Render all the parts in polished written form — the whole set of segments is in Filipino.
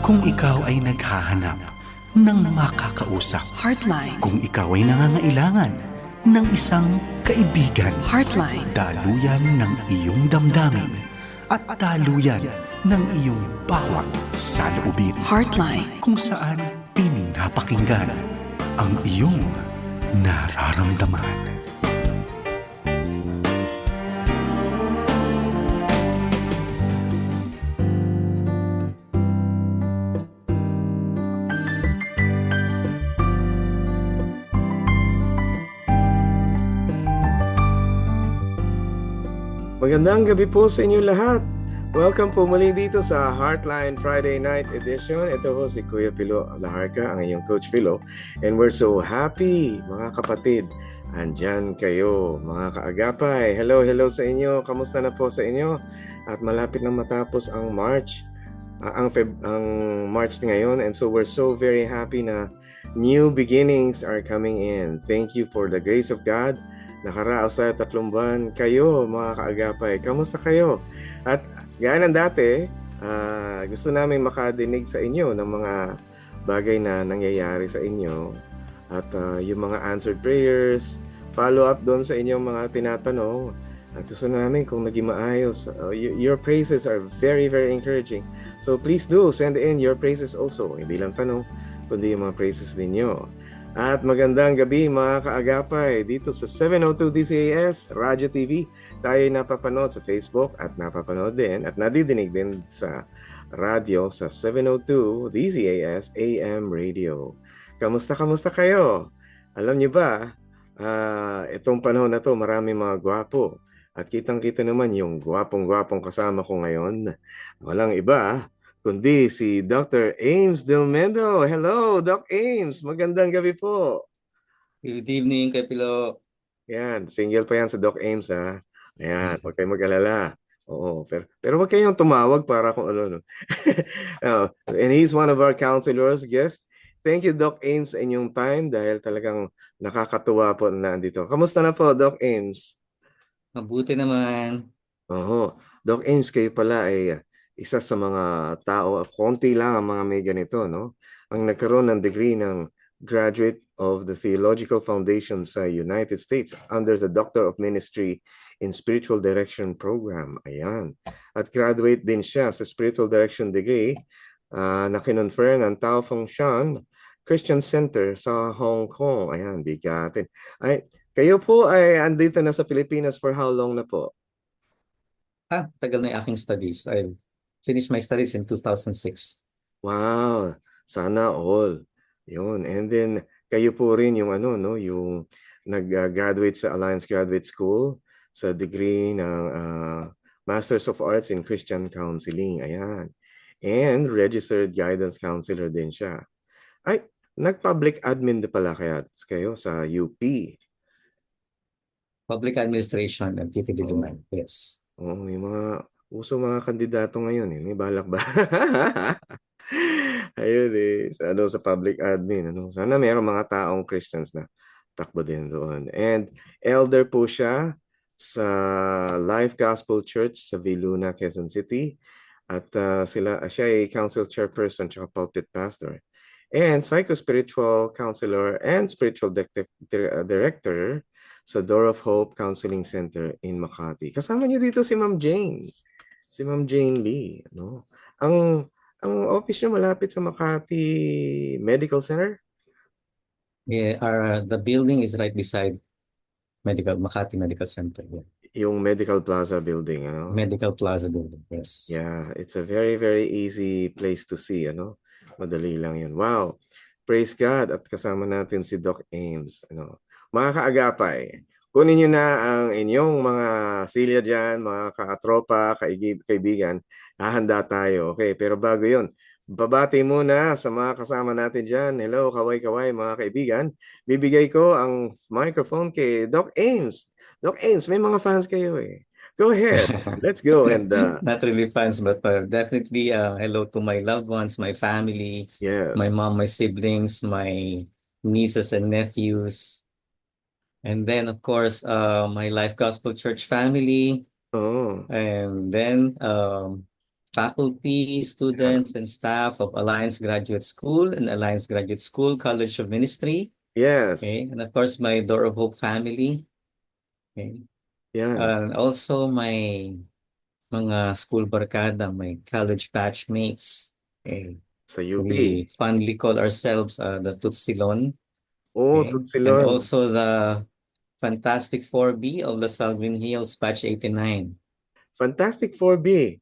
Kung ikaw ay naghahanap ng makakausap, Heartline. kung ikaw ay nangangailangan ng isang kaibigan, Heartline. daluyan ng iyong damdamin at daluyan ng iyong bawat saloobin. Heartline. Kung saan pinapakinggan ang iyong nararamdaman. Magandang gabi po sa inyo lahat. Welcome po muli dito sa Heartline Friday Night Edition. Ito po si Kuya Pilo Laharca, ang inyong Coach Pilo. And we're so happy, mga kapatid. Andyan kayo, mga kaagapay. Hello sa inyo. Kamusta na po sa inyo? At malapit na matapos ang March. Ang March ngayon. And so we're so very happy na new beginnings are coming in. Thank you for the grace of God. Nakaraos tayo 3 buwan. Kayo, mga kaagapay, kamusta kayo? At gaya ng dati, gusto namin makadinig sa inyo ng mga bagay na nangyayari sa inyo. At yung mga answered prayers, follow up doon sa inyong mga tinatanong. At gusto namin kung naging maayos. Your praises are very, very encouraging. So please do send in your praises also. Hindi lang tanong, kundi yung mga praises ninyo. At magandang gabi mga kaagapay dito sa 702 DCAS Radio TV. Tayo napapanood sa Facebook at napapanood din at nadidinig din sa radio sa 702 DCAS AM Radio. Kamusta kayo? Alam niyo ba, itong panahon na to marami mga gwapo. At kitang-kita naman yung gwapong-gwapong kasama ko ngayon. Walang iba kundi si Dr. Ames Delmendo. Hello, Doc Ames. Magandang gabi po. Good evening, Kuya Pilo. Yan, single pa yan sa Doc Ames, ha? Ayan, huwag kayong mag-alala. Oo, pero huwag kayong tumawag para kung ano. No? And he's one of our counselors, guest. Thank you, Doc Ames, sa inyong time dahil talagang nakakatuwa po na nandito. Kamusta na po, Doc Ames? Mabuti naman. Oo. Doc Ames, kayo pala ay isa sa mga tao, konti lang ang mga may ganito, no? Ang nagkaroon ng degree ng Graduate of the Theological Foundation sa United States under the Doctor of Ministry in Spiritual Direction Program. Ayan. At graduate din siya sa Spiritual Direction degree na kinonfer ng Tao Feng Shan Christian Center sa Hong Kong. Ayan, bigatin. Ay, kayo po ay andito na sa Pilipinas for how long na po? Tagal na yung aking studies. I finished my studies in 2006. Wow, sana all. Yun. And then kayo po rin yung yung nag-graduate sa Alliance Graduate School sa degree ng Masters of Arts in Christian Counseling. Ayan. And registered guidance counselor din siya. Ay, nag-public admin din pala kayo sa UP. Public Administration and TPD Luman. Yes. Oo, yung uso mga kandidato ngayon, may balak ba? Ayun sa public admin. Sana mayroong mga taong Christians na takbo din doon. And elder po siya sa Life Gospel Church sa Viluna, Quezon City. At siya ay council chairperson at pulpit pastor. And psycho-spiritual counselor and spiritual director sa Door of Hope Counseling Center in Makati. Kasama niyo dito si Ma'am Jane. Si Ma'am Jane Lee. Ang office niyo malapit sa Makati Medical Center? Yeah, the building is right beside Makati Medical Center. Yeah. Yung Medical Plaza building, Medical Plaza building, yes. Yeah, it's a very, very easy place to see, Madali lang yun. Wow. Praise God. At kasama natin si Doc Ames. Mga kaagapay, kunin nyo na ang inyong mga silya dyan, mga kaatropa, kaibigan. Hahanda tayo. Okay, pero bago yun, babati muna sa mga kasama natin dyan. Hello, kaway-kaway mga kaibigan. Bibigay ko ang microphone kay Doc Ames. Doc Ames, may mga fans kayo Go ahead. Let's go. And not really fans, but definitely hello to my loved ones, my family, yes. My mom, my siblings, my nieces and nephews. And then, of course, my Life Gospel Church family. Oh. And then faculty, students, and staff of Alliance Graduate School and Alliance Graduate School College of Ministry. Yes. Okay, and of course, my Door of Hope family. Okay, Yan. and also my mga school barkada, my college batchmates. Okay, Sa UP. we fondly call ourselves the Tutsilon. Oh, Okay, and Tutsilon. also the Fantastic 4B of LaSalle Green Hills, Batch 89. Fantastic 4B.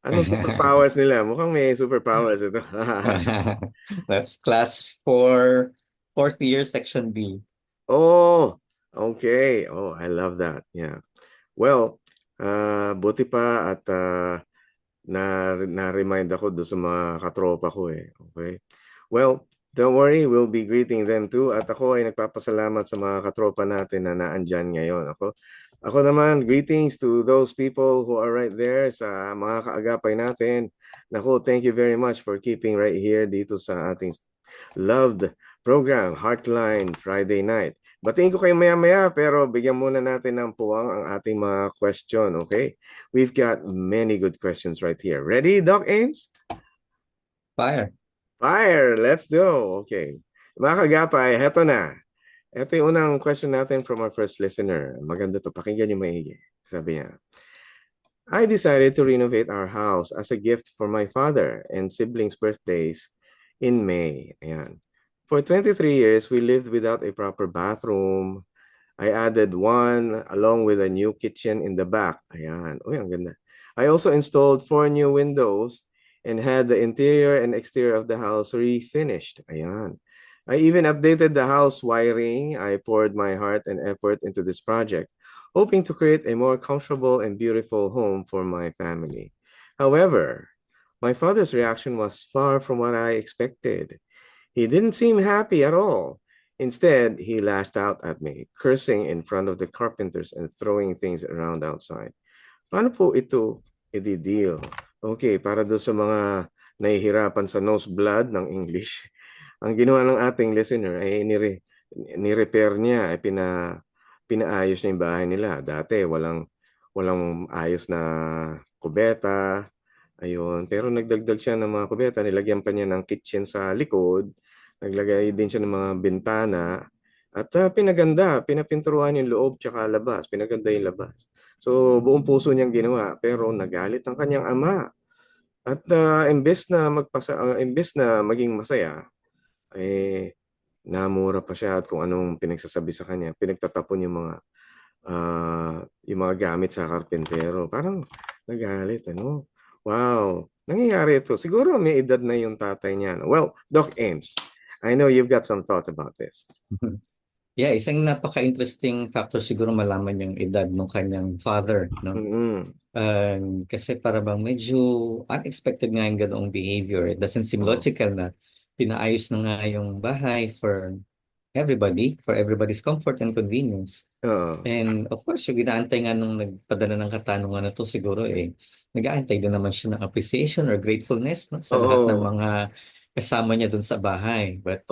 Anong superpowers nila? Mukhang may superpowers ito. That's class 4, fourth year, section B. Oh, okay. Oh, I love that. Yeah. Well, buti pa at na-remind ako doon sa mga katropa ko eh. Okay. Well, don't worry, we'll be greeting them too. At ako ay nagpapasalamat sa mga katropa natin na naandyan ngayon. Ako naman, greetings to those people who are right there sa mga kaagapay natin. Naku, thank you very much for keeping right here dito sa ating loved program, Heartline Friday Night. Batiin ko kayo maya-maya pero bigyan muna natin ng puwang ang ating mga question, okay? We've got many good questions right here. Ready, Doc Ames? Fire. Fire! Let's go! Okay. Mga kagapay, heto na. Ito yung unang question natin from our first listener. Maganda to, pakinggan yung maigi. Sabi niya, I decided to renovate our house as a gift for my father and siblings' birthdays in May. Ayan. For 23 years, we lived without a proper bathroom. I added one along with a new kitchen in the back. Ayan. Uy, ang ganda. I also installed 4 new windows and had the interior and exterior of the house refinished. Ayan. I even updated the house wiring. I poured my heart and effort into this project, hoping to create a more comfortable and beautiful home for my family. However, my father's reaction was far from what I expected. He didn't seem happy at all. Instead, he lashed out at me, cursing in front of the carpenters and throwing things around outside. Paano po ito i-deal? Okay, para doon sa mga nahihirapan sa nose blood ng English, ang ginawa ng ating listener ay ni-repair niya, ay pinaayos niya yung bahay nila. Dati, walang ayos na kubeta, ayun. Pero nagdagdag siya ng mga kubeta, nilagyan pa niya ng kitchen sa likod, naglagay din siya ng mga bintana, at pinapinturuan yung loob tsaka labas, pinaganda yung labas. So, buong puso niyang ginawa, pero nagalit ang kanyang ama. At imbes na maging masaya, eh, namura pa siya at kung anong pinagsasabi sa kanya, pinagtatapon yung mga gamit sa karpentero. Parang nagalit, ano? Wow, nangyayari ito. Siguro may edad na yung tatay niya. Well, Doc Ames, I know you've got some thoughts about this. Yeah, isang napaka-interesting factor siguro malaman yung edad ng kanyang father, no? Mm-hmm. Kasi para bang medyo unexpected nga yung ganoong behavior. It doesn't seem logical na pinaayos na nga yung bahay for everybody, for everybody's comfort and convenience. And of course, yung inaantay nga nung nagpadala ng katanungan na to siguro nag-aantay doon naman siya ng appreciation or gratefulness, no, sa lahat ng mga kasama niya doon sa bahay. But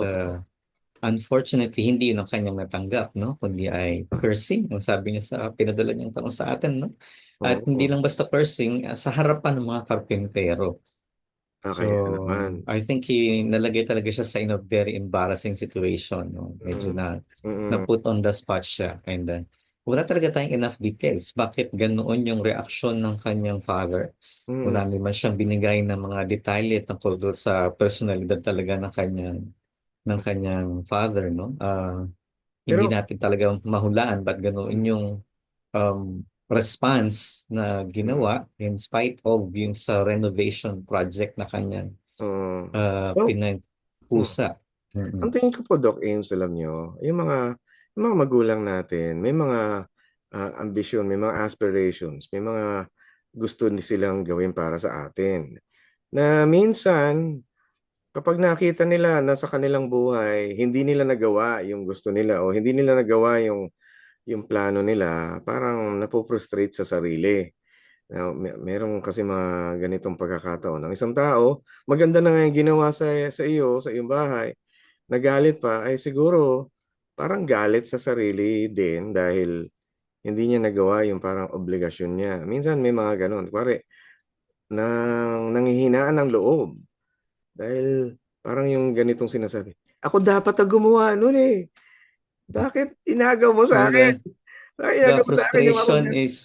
unfortunately, hindi yun ang kanyang natanggap, no? Kundi ay cursing, ang sabi niya sa pinadala niyang tanong sa atin, no? At hindi lang basta cursing, sa harapan ng mga karpentero. So, I think nalagay talaga siya sa very embarrassing situation, no? Medyo na put on the spot siya. And wala talaga tayong enough details. Bakit ganoon yung reaksyon ng kanyang father? Wala naman siyang binigay ng mga detalye tungkol sa personalidad talaga ng kanyang father, no? Hindi natin talaga mahulaan ba't ganoon yung response na ginawa in spite of yung sa renovation project na kanyang pinagpusa. Ang tingin ko po, Doc Ames, alam nyo, yung mga magulang natin, may mga ambisyon, may mga aspirations, may mga gusto silang gawin para sa atin. Na minsan, kapag nakita nila na sa kanilang buhay, hindi nila nagawa yung gusto nila o hindi nila nagawa yung plano nila, parang napofrustrate sa sarili. Meron kasi mga ganitong pagkakataon. Ang isang tao, maganda na nga yung ginawa sa iyo, sa iyong bahay, nagalit pa, ay siguro parang galit sa sarili din dahil hindi niya nagawa yung parang obligasyon niya. Minsan may mga ganon. Pare, nanghihinaan ng loob. Dahil parang yung ganitong sinasabi, ako dapat ang gumawa nun eh. Bakit inagaw mo sa Well, akin? Bakit the inagaw mo sa akin yung ako? frustration is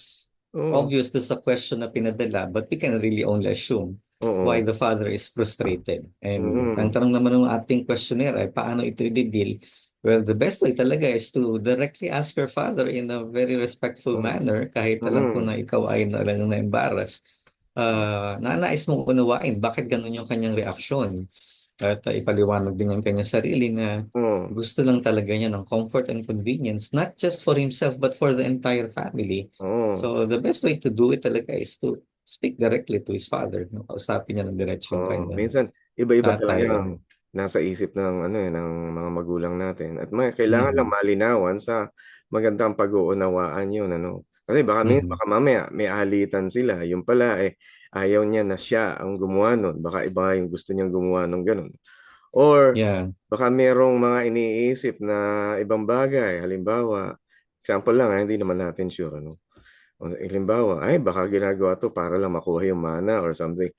Oo. obvious to sa question na pinadala, but we can really only assume why Oo. the father is frustrated. And ang Mm. tanong naman ng ating questionnaire ay paano ito i-deal? Well, the best way talaga is to directly ask your father in a very respectful Mm. manner, kahit alam ko Mm. na ikaw ay na-embarrass. Nais mong unawain bakit ganun yung kanyang reaksyon. At ipaliwanag din ang kanyang sarili na Oo. gusto lang talaga niya ng comfort and convenience, not just for himself, but for the entire family. Oo. So, the best way to do it talaga is to speak directly to his father. No? Kausapin niya ng diretso yung Oo. kanyang Minsan, iba-iba tatay. talaga ang nasa isip ng ano eh, ng mga magulang natin. At kailangan lang Mhm. malinawan sa magandang pag-uunawaan yun, ano. Kasi Mhm. baka mamaya may alitan sila. Yung pala eh, ayaw niya na siya ang gumawa nun. Baka iba yung gusto niyang gumawa ng ganun. Or Yeah. baka merong mga iniisip na ibang bagay. Halimbawa, example lang, hindi naman natin sure, ano. Halimbawa, ay baka ginagawa to para lang makuha yung mana or something.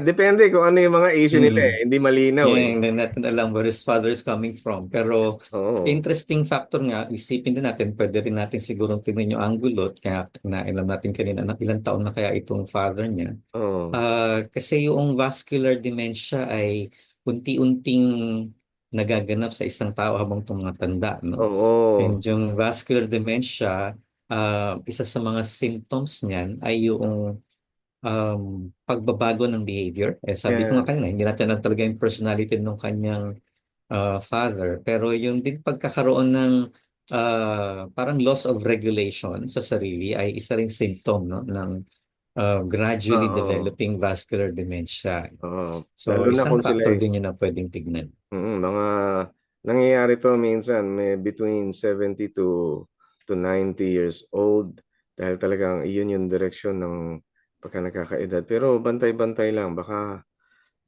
Depende kung ano yung mga issue nila Mhm. eh. Hindi malinaw Yeah, eh. hindi natin alam where his father is coming from. Pero Oo. interesting factor nga, isipin din natin, pwede rin natin sigurong tingnan yung angulo, kaya nailam natin kanina na ilang taon na kaya itong father niya. Oo. Kasi yung vascular dementia ay unti-unting nagaganap sa isang tao habang tumatanda, no? Oo. And yung vascular dementia, isa sa mga symptoms niyan ay yung pagbabago ng behavior. Sabi ko Yeah. nga kanina, hindi natin alam talaga yung personality ng kanyang father. Pero yung din pagkakaroon ng parang loss of regulation sa sarili ay isa ring symptom, no, ng gradually Oo. developing vascular dementia. Oo. Lalo So, na isang kung sila factor din yun na pwedeng tignan. mga nangyayari to minsan may between 70 to 90 years old dahil talagang iyon yung direksyon ng pagka nagkakaedad. Pero bantay-bantay lang baka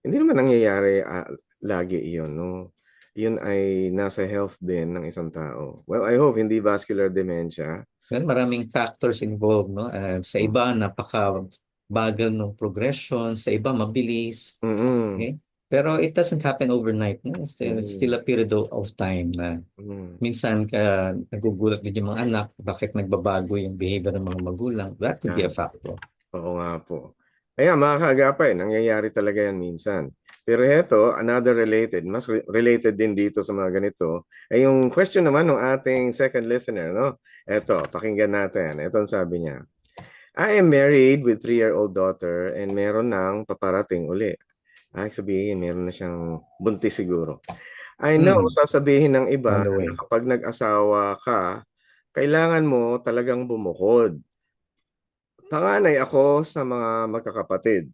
hindi naman nangyayari lagi iyon, no? Yun ay nasa health din ng isang tao. Well, I hope hindi vascular dementia. Well, maraming factors involved, no? Sa Mm. iba, napaka-bagal ng progression. Sa iba, mabilis. Mm. Okay? Pero it doesn't happen overnight. No? It's still Mm. a period of time na Mm. minsan nagugulat din yung mga anak, bakit nagbabago yung behavior ng mga magulang. That could be a Yan. factor. Oo nga po. Ayan, mga kaagapay, nangyayari talaga yan minsan. Pero heto, another related, mas related din dito sa mga ganito, ay yung question naman ng ating second listener, no? Eto, pakinggan natin. Ito ang sabi niya. I am married with 3-year-old daughter and meron nang paparating uli. Sabihin, meron na siyang buntis siguro. I know, Mhm. sasabihin ng On iba the na way. kapag nag-asawa ka, kailangan mo talagang bumukod. Panganay ako sa mga magkakapatid.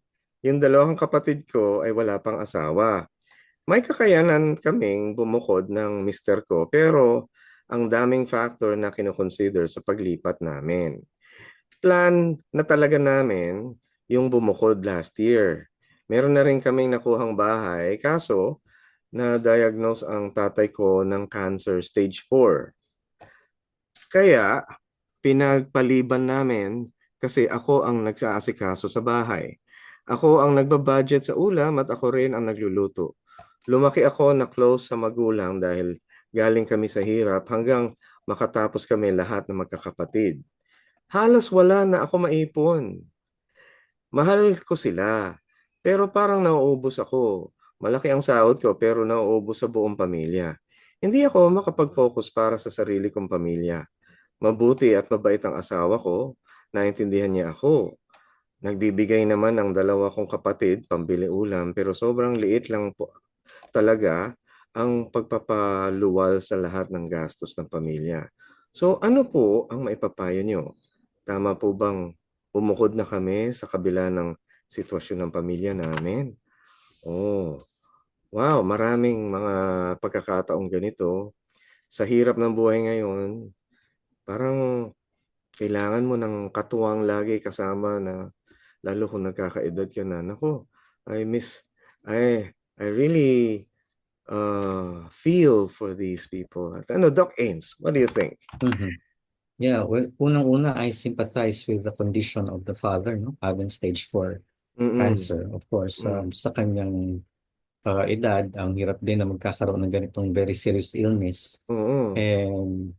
Yung dalawang kapatid ko ay wala pang asawa. May kakayanan kaming bumukod ng mister ko pero ang daming factor na kinoconsider sa paglipat namin. Plan na talaga namin yung bumukod last year. Meron na rin kaming nakuhang bahay kaso na-diagnose ang tatay ko ng cancer stage 4. Kaya pinagpaliban namin kasi ako ang nagsaasikaso sa bahay. Ako ang nagbabudget sa ulam at ako rin ang nagluluto. Lumaki ako na close sa magulang dahil galing kami sa hirap hanggang makatapos kami lahat ng magkakapatid. Halos wala na ako maipon. Mahal ko sila, pero parang nauubos ako. Malaki ang sahod ko pero nauubos sa buong pamilya. Hindi ako makapag-focus para sa sarili kong pamilya. Mabuti at mabait ang asawa ko, naintindihan niya ako. Nagbibigay naman ang dalawa kong kapatid pambili ulam pero sobrang liit lang po talaga ang pagpapaluwal sa lahat ng gastos ng pamilya. So ano po ang maipapayo nyo? Tama po bang bumukod na kami sa kabila ng sitwasyon ng pamilya namin? Oh, wow, maraming mga pagkakataong ganito. Sa hirap ng buhay ngayon, parang kailangan mo ng katuwang lagi kasama na lalo kung nagkakaedad ka na. Naku, I miss, I really feel for these people. At ano, Doc Ames, what do you think? Mhm. Yeah, well, unang-una, I sympathize with the condition of the father, no? Having stage 4 Mm. cancer. Of course, Mm. sa kanyang edad, ang hirap din na magkakaroon ng ganitong very serious illness. Oo. And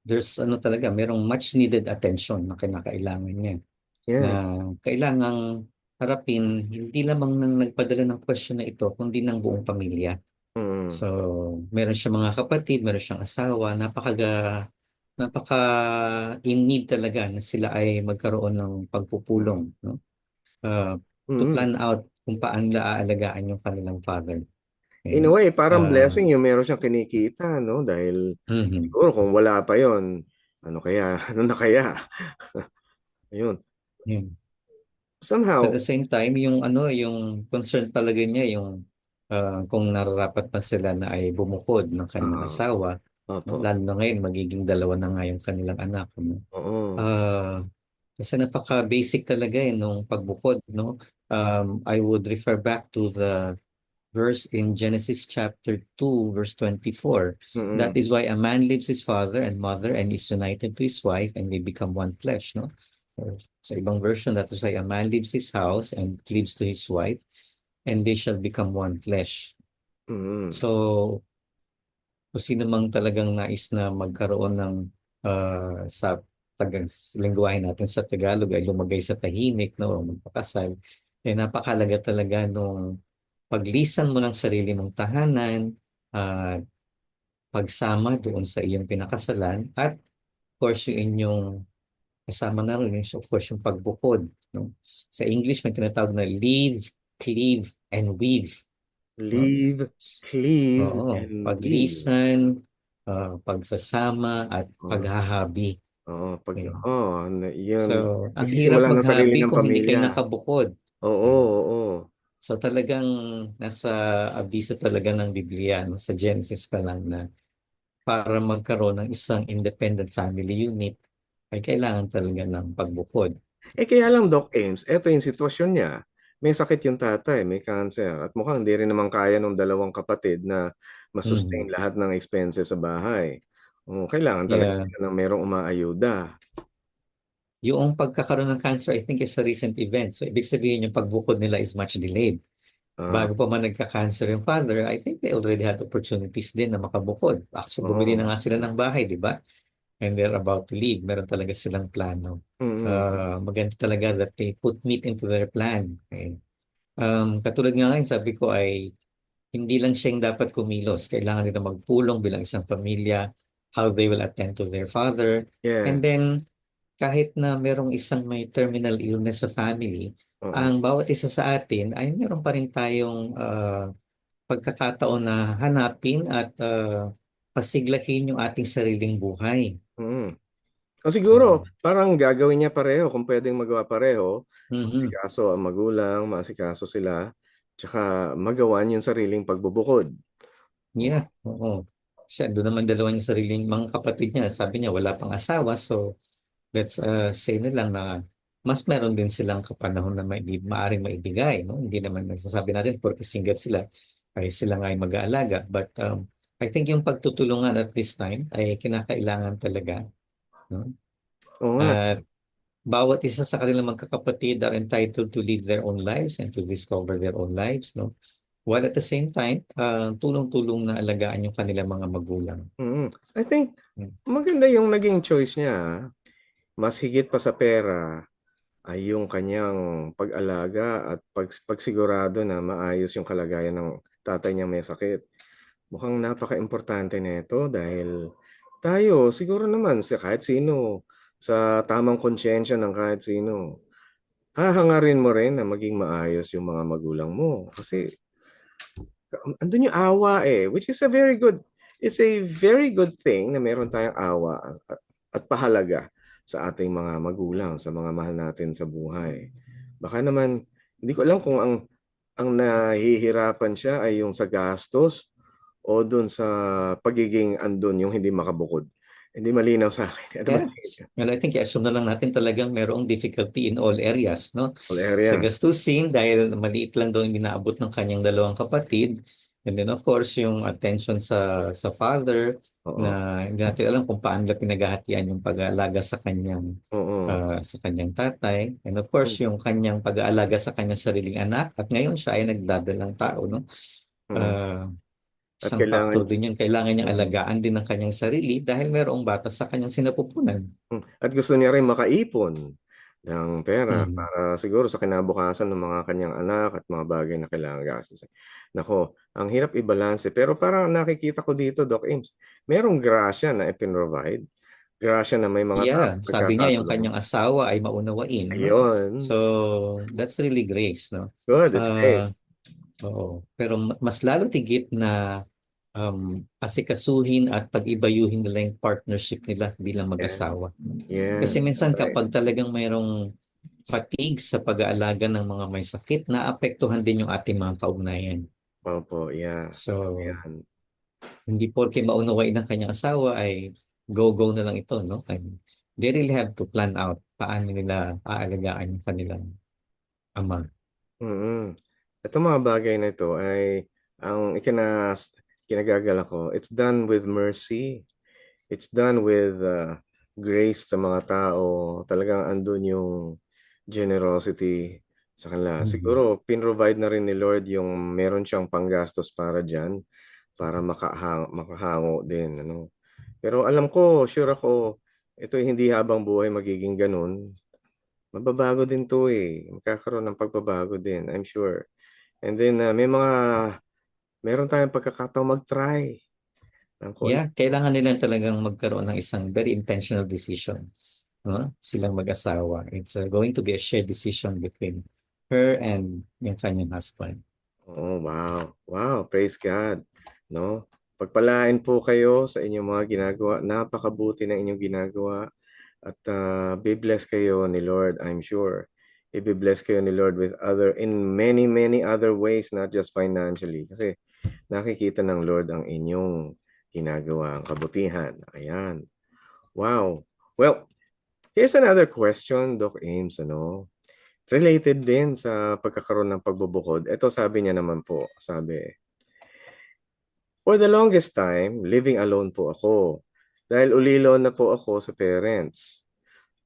there's talaga, merong much needed attention na kinakailangan niya. Na Yan. kailangang harapin hindi lamang ng nagpadala ng question na ito, kundi ng buong pamilya. Mm. So, meron siyang mga kapatid, meron siyang asawa, napaka in need talaga na sila ay magkaroon ng pagpupulong, no? Uh, to Mm. plan out kung paano nila aalagaan yung kanilang father. In a Okay? way, parang Uh, blessing yung meron siyang kinikita, no? Dahil mhm. siguro kung wala pa yon, ano kaya? Ano na kaya? Ayun. Yun. At Somehow, the same time, yung concern talaga niya, yung kung nararapat pa sila na ay bumukod ng kanyang ah, asawa, no? opo. Lalo na ngayon, magiging dalawa na nga yung kanilang anak, no? Oo. Ah, Kasi napaka-basic talaga nung pagbukod, no? I would refer back to the verse in Genesis chapter 2, verse 24. That Mm. is why a man leaves his father and mother and is united to his wife and they become one flesh, no? Or sa ibang version, that is why a man leaves his house and cleaves to his wife and they shall become one flesh. Mm. So, kung sino mang talagang nais na magkaroon ng sa tagang lingwahe natin sa Tagalog ay lumagay sa tahimik, no, o magpakasal, eh napakalaga talaga nung paglisan mo ng sarili mong tahanan, at pagsama doon sa iyong pinakasalan, at of course yung inyong kasama na rin yung, of course, yung pagbukod, no? Sa English may tinatawag na live, cleave, and weave, no? Live, cleave, Oo, and weave. paglisan, pagsasama, at Oh, paghahabi. oo, pag, Ayan. yun. So, ang hirap Nagsisimula ng sarili maghabi ng kung hindi kayo pamilya. nakabukod. Oo, Ayan. oo. So, talagang nasa abiso talaga ng Biblia, no, sa Genesis pa lang, na para magkaroon ng isang independent family unit ay kailangan talaga ng pagbukod. Kaya lang, Doc Ames, eto yung sitwasyon niya. May sakit yung tatay, may cancer, at mukhang hindi rin naman kaya ng dalawang kapatid na masustain Mhm. lahat ng expenses sa bahay. Kailangan talaga Yeah. nila ng merong umaayuda. Yung pagkakaroon ng cancer, I think, is a recent event. So, ibig sabihin yung pagbukod nila is much delayed. Ah, Bago pa man nagka-cancer yung father, I think they already had opportunities din na makabukod. Actually, bumili na oo. nga sila ng bahay, di ba? And they're about to leave. Meron talaga silang plano. Mm-mm. Maganda talaga that they put meat into their plan. Okay? Katulad nga ngayon, sabi ko ay hindi lang siya yung dapat kumilos. Kailangan nila magpulong bilang isang pamilya, how they will attend to their father. Yeah. And then, kahit na merong isang may terminal illness sa family, Oo. ang bawat isa sa atin ay meron pa rin tayong pagkakataon na hanapin at pasiglahin yung ating sariling buhay. Mm. O siguro, Um, parang gagawin niya pareho kung pwedeng magawa pareho. mhm. Masikaso ang magulang, masikaso sila, tsaka magawa niyo yung sariling pagbubukod. Yeah, oo. Siya, doon naman dalawa niya sariling mga kapatid niya. Sabi niya, wala pang asawa. So, let's say na lang na mas meron din silang kapanahon na maaring maibigay. No? Hindi naman nagsasabi natin porque single sila ay sila nga ay mag-aalaga. But I think yung pagtutulungan at this time ay kinakailangan talaga. No? Oo nga. At bawat isa sa kanilang magkakapatid are entitled to live their own lives and to discover their own lives. No? While at the same time, tulong-tulong na alagaan yung kanilang mga magulang. I think Mm. maganda yung naging choice niya. Mas higit pa sa pera ay yung kanyang pag-alaga at pagsigurado na maayos yung kalagayan ng tatay niya may sakit. Mukhang napaka-importante nito dahil tayo, siguro naman sa kahit sino, sa tamang konsyensya ng kahit sino, hahangarin mo rin na maging maayos yung mga magulang mo. Kasi andun yung awa which is it's a very good thing na meron tayong awa at pahalaga sa ating mga magulang, sa mga mahal natin sa buhay. Baka naman, hindi ko alam kung ang nahihirapan siya ay yung sa gastos o dun sa pagiging andun yung hindi makabukod. Hindi malinaw sa akin. Ano ba Yeah. tingin niyo? Well, I think i-assume na lang natin talagang merong difficulty in all areas, no? All Sa area. gastusin, dahil maliit lang daw yung binaabot ng kanyang dalawang kapatid, And then of course, yung attention sa father Oo. na hindi natin alam kung paano nila pinaghahatian yung pag-aalaga Oo. sa kanyang tatay. And of course, yung kanyang pag-aalaga sa kanyang sariling anak. At ngayon siya ay nagdadalang tao, no? Mm. Ah, At isang kailangan factor din yun. Kailangan niyang mm. alagaan din ang kanyang sarili dahil mayroong bata sa kanyang sinapupunan. At gusto niya rin makaipon ng pera Mhm. para siguro sa kinabukasan ng mga kanyang anak at mga bagay na kailangan gastusin. Nako, ang hirap i-balanse. Pero parang nakikita ko dito, Doc Ames, merong grasya na ipinrovide. Grasya na may mga tao Yeah, sabi niya yung nagkakatulungan. kanyang asawa ay maunawain, no? Ayun. So, that's really grace, no? Good, it's Ah, grace. oo. Pero mas lalo tigit na asikasuhin at pag-ibayuhin nila yung partnership nila bilang Yeah. mag-asawa. Yeah. Kasi minsan Right. kapag talagang mayroong fatigue sa pag-aalaga ng mga may sakit, naapektuhan din yung ating mga kaugnayan. Opo, yeah. So, Yan. hindi porke maunawain ng kanyang asawa ay go-go na lang ito, no? And they really have to plan out paano nila aalagaan yung kanilang ama. Mm. Itong mga bagay na ito ay ang kinagagala ko, it's done with mercy. It's done with grace sa mga tao. Talagang andun yung generosity sa kanila. Mhm. Siguro, pinrovide na rin ni Lord yung meron siyang panggastos para dyan, para makahango din. Ano? Pero alam ko, sure ako, ito hindi habang buhay magiging ganun. Mababago din to eh. Magkakaroon ng pagbabago din, I'm sure. And then, meron tayong pagkakataon mag-try ng konti. Yeah, kailangan nila talagang magkaroon ng isang very intentional decision, no? Silang mag-asawa. It's going to be a shared decision between her and yung kanyang husband. Oh, wow. Wow, praise God. No? Pagpalain po kayo sa inyong mga ginagawa. Napakabuti ng inyong ginagawa. At be-bless kayo ni Lord, I'm sure. I-bless kayo ni Lord in many, many other ways, not just financially. Kasi nakikita ng Lord ang inyong ginagawa, ang kabutihan. Ayan. Wow. Well, here's another question, Doc Ames. Ano? Related din sa pagkakaroon ng pagbubukod. Ito sabi niya naman po, sabi, for the longest time, living alone po ako. Dahil ulilo na po ako sa parents.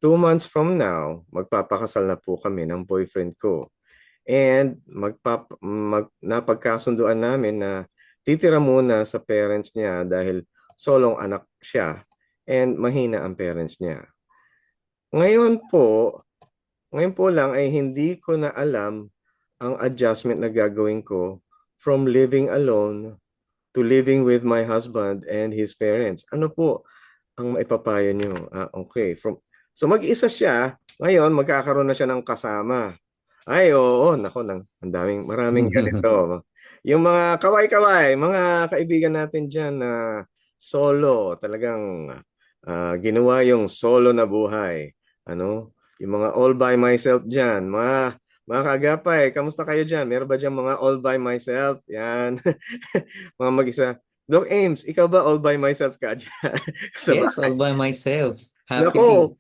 2 months from now, magpapakasal na po kami ng boyfriend ko. And napagkasunduan namin na titira muna sa parents niya dahil solong anak siya and mahina ang parents niya. Ngayon po, Ngayon po lang ay hindi ko na alam ang adjustment na gagawin ko from living alone to living with my husband and his parents. Ano po ang maipapayo niyo? Okay. So mag-isa siya, ngayon magkakaroon na siya ng kasama. Ay, oo, nako, maraming ganito. Yung mga kaway-kaway, mga kaibigan natin dyan na solo, talagang ginawa yung solo na buhay. Ano? Yung mga all by myself dyan, mga kagapay, kamusta kayo dyan? Meron ba dyan mga all by myself? Yan. Mga mag-isa. Doc Ames, ikaw ba all by myself ka dyan? Sa Yes, bahay? all by myself. Happily. Nako,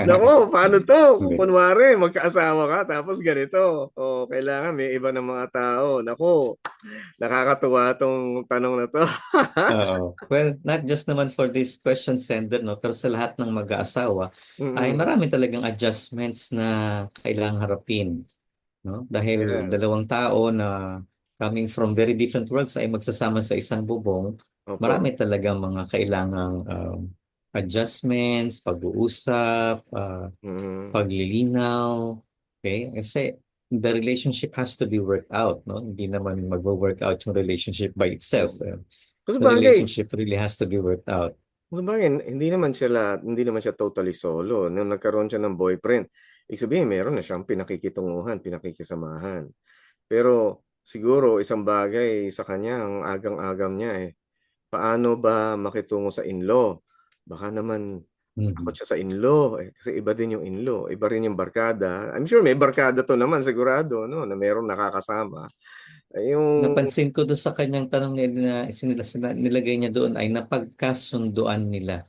Nako, paano to? Kung Okay. kunwari, magkaasawa ka, tapos ganito. O, kailangan may iba ng mga tao. Nako, nakakatuwa tong tanong na to. Oo. Well, not just naman for this question sender, no, pero sa lahat ng mag-aasawa ay Mm-mm. marami talagang adjustments na kailangang harapin, no? Dahil Yes. dalawang tao na coming from very different worlds ay magsasama sa isang bubong, Opo. marami talagang mga kailangang adjustments, pag-uusap, Mm-mm. paglilinaw, okay? Kasi the relationship has to be worked out, no? Hindi naman magwo-work out yung relationship by itself. Kasi The bagay, relationship really has to be worked out. hindi naman siya totally solo. Nung nagkaroon siya ng boyfriend, ibig sabihin, meron na siyang pinakikitunguhan, pinakikisamahan. Pero siguro isang bagay sa kanya, ang agam-agam niya paano ba makitungo sa in-law? Baka naman takot Mhm. siya sa in-law kasi iba din yung in-law, iba rin yung barkada. I'm sure may barkada to naman sigurado no na merong nakakasama. Yung Napansin ko doon sa kanyang tanong na nilagay niya doon ay napagkasunduan nila,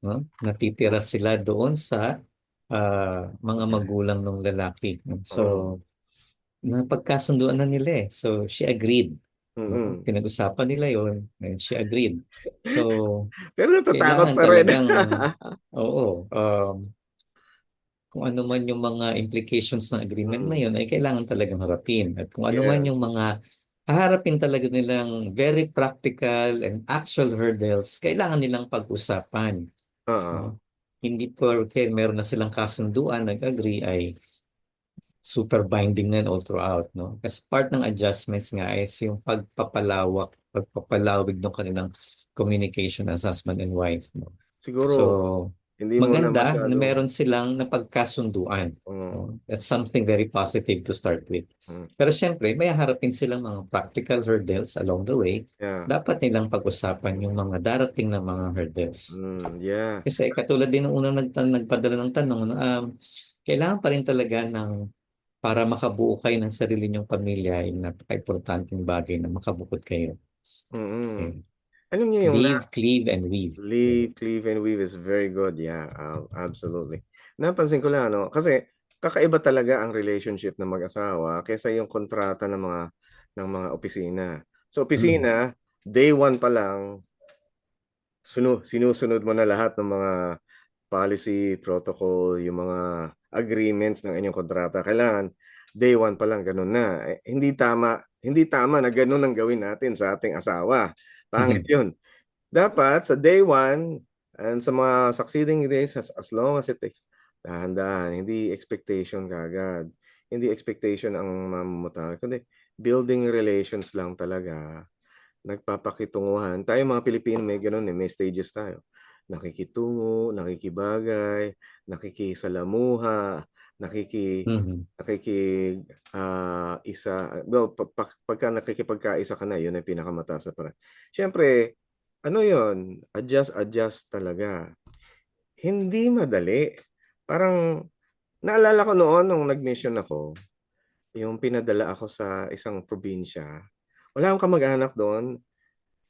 no? Natitira sila doon sa mga magulang ng lalaki. No? So, oo. napagkasunduan na nila eh. So, she agreed. No? Mm. Pinag-usapan nila yon and she agreed. So, Pero natatakot kailangan pa rin. talagang, oo, kung ano man yung mga implications ng agreement na Mm. yun ay kailangan talagang harapin. At kung ano man yung Yes. mga haharapin talaga nilang very practical and actual hurdles, kailangan nilang pag-usapan. Oo. No? Hindi porke meron na silang kasunduan, nag-agree, ay super binding na all throughout, no? Kasi part ng adjustments nga is yung pagpapalawig ng kanilang communication as husband and wife, no? Siguro, So, hindi muna maganda na masyadong meron silang napagkasunduan. mm, No? That's something very positive to start with. mm, Pero syempre, may harapin silang mga practical hurdles along the way. yeah. Dapat nilang pag-usapan yung mga darating na mga hurdles. Yeah. Kasi katulad din ng unang nagpadala ng tanong, no, kailangan pa rin talaga ng para makabuo kayo ng sarili niyong pamilya ay napaka-importanting bagay na makabukod kayo. Mm. Okay. Alam niyo yung Live, cleave, and weave. Okay. leave, cleave, and weave is very good. Yeah, absolutely. Napansin ko lang, ano, kasi kakaiba talaga ang relationship ng mag-asawa kaysa yung kontrata ng mga opisina. Sa Mm. opisina, day one pa lang, sinusunod mo na lahat ng mga policy, protocol, yung mga agreements ng inyong kontrata. Kailangan day one pa lang ganun na. Hindi tama na ganun ang gawin natin sa ating asawa. Pangit 'yun. Dapat sa day one and sa mga succeeding days, as long as it takes, dahan-dahan, hindi expectation kaagad. Hindi expectation ang mamumutal, kundi building relations lang talaga, nagpapakitunguhan. Tayong mga Pilipino may gano'n, may stages tayo. Nakikitungo, nakikibagay, nakikisalamuha, Mhm. pagka nakikipagkaisa ka na, yun ang pinakamataas na paraan. Siyempre, ano yun, adjust talaga. Hindi madali. Parang naalala ko noon nung nag-mission ako, yung pinadala ako sa isang probinsya. Wala akong kamag-anak doon.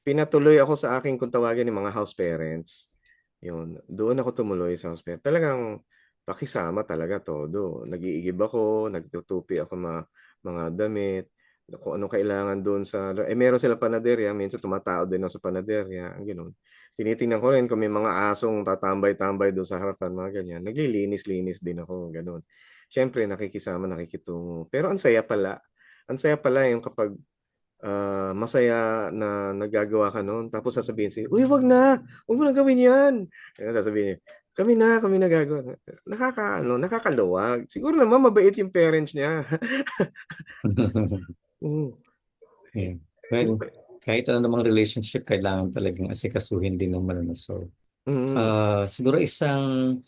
Pinatuloy ako sa aking kung tawagin yung mga house parents. Yun, doon ako tumuloy sa house parents. Talagang pakisama talaga todo. Nag-iigib ako, nagtutupi ako mga damit, kung ano kailangan doon meron sila panaderya, minsan tumatao din ako sa panaderya, ang gano'n. Tinitingnan ko rin kung may mga asong tatambay-tambay doon sa harapan, mga ganyan. Naglilinis-linis din ako, gano'n. Siyempre nakikisama, nakikitungo. Pero ang saya pala. Ang saya pala yung kapag masaya na nagagawa ka nun tapos sasabihin sa'yo, "Uy, wag mo na gawin 'yan." Ayun sasabihin niya, "Kami na gagawa." Nakakaluwag. Siguro naman mabait yung parents niya. Hmm, eh, Yeah. Well, kahit ano namang relationship, kailangan talagang asikasuhin din naman. Ano. So, mm, siguro isang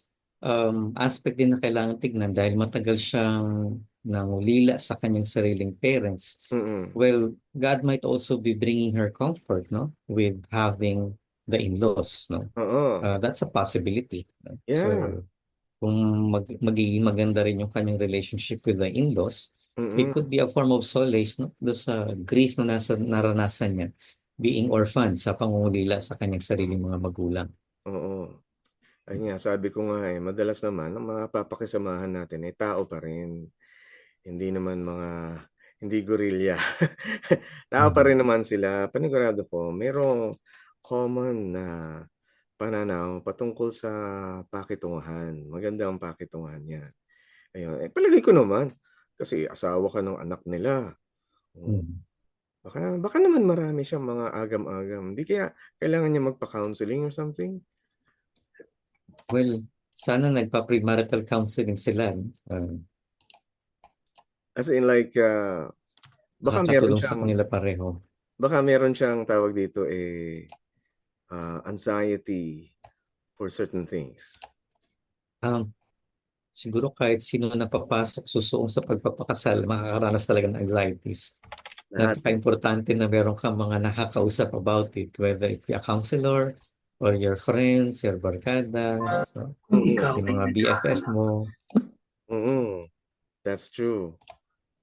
aspect din na kailangan tignan dahil matagal siyang nangulila sa kanyang sariling parents. mm. Well, God might also be bringing her comfort, no, with having the in-laws, no. Oo, That's a possibility. No? yeah, So, kung magiging maganda rin yung kanyang relationship with the in-laws, it mm, could be a form of solace, no, do sa grief na naranasan niya being orphan sa pangungulila sa kanyang sariling mga magulang. oo. Ayun nga, sabi ko nga, madalas naman ang mga papakisamahan natin ay tao pa rin. Hindi gorilya. Tao pa Mhm. rin naman sila. Panigurado ko merong common na pananaw patungkol sa pakitunguhan. Maganda ang pakitunguhan niyan. Ayun, palagay ko naman kasi asawa ka ng anak nila. Oh, Mhm. baka naman marami siyang mga agam-agam. Hindi kaya kailangan niya magpa-counseling or something? Well, sana nagpa-premarital counseling sila, no? As in like, baka meron Makakatulong sa siyang kanila pareho. tawag dito, anxiety for certain things. Um, Siguro kahit sino na papasok susuong sa pagpapakasal, makakaranas talaga ng anxieties. Lahat. Napaka-importante na meron kang mga nakakausap about it, whether it be a counselor or your friends, your barkadas, no? Kung Mm, ikaw Yung ay mga BFF mo. mm. That's true.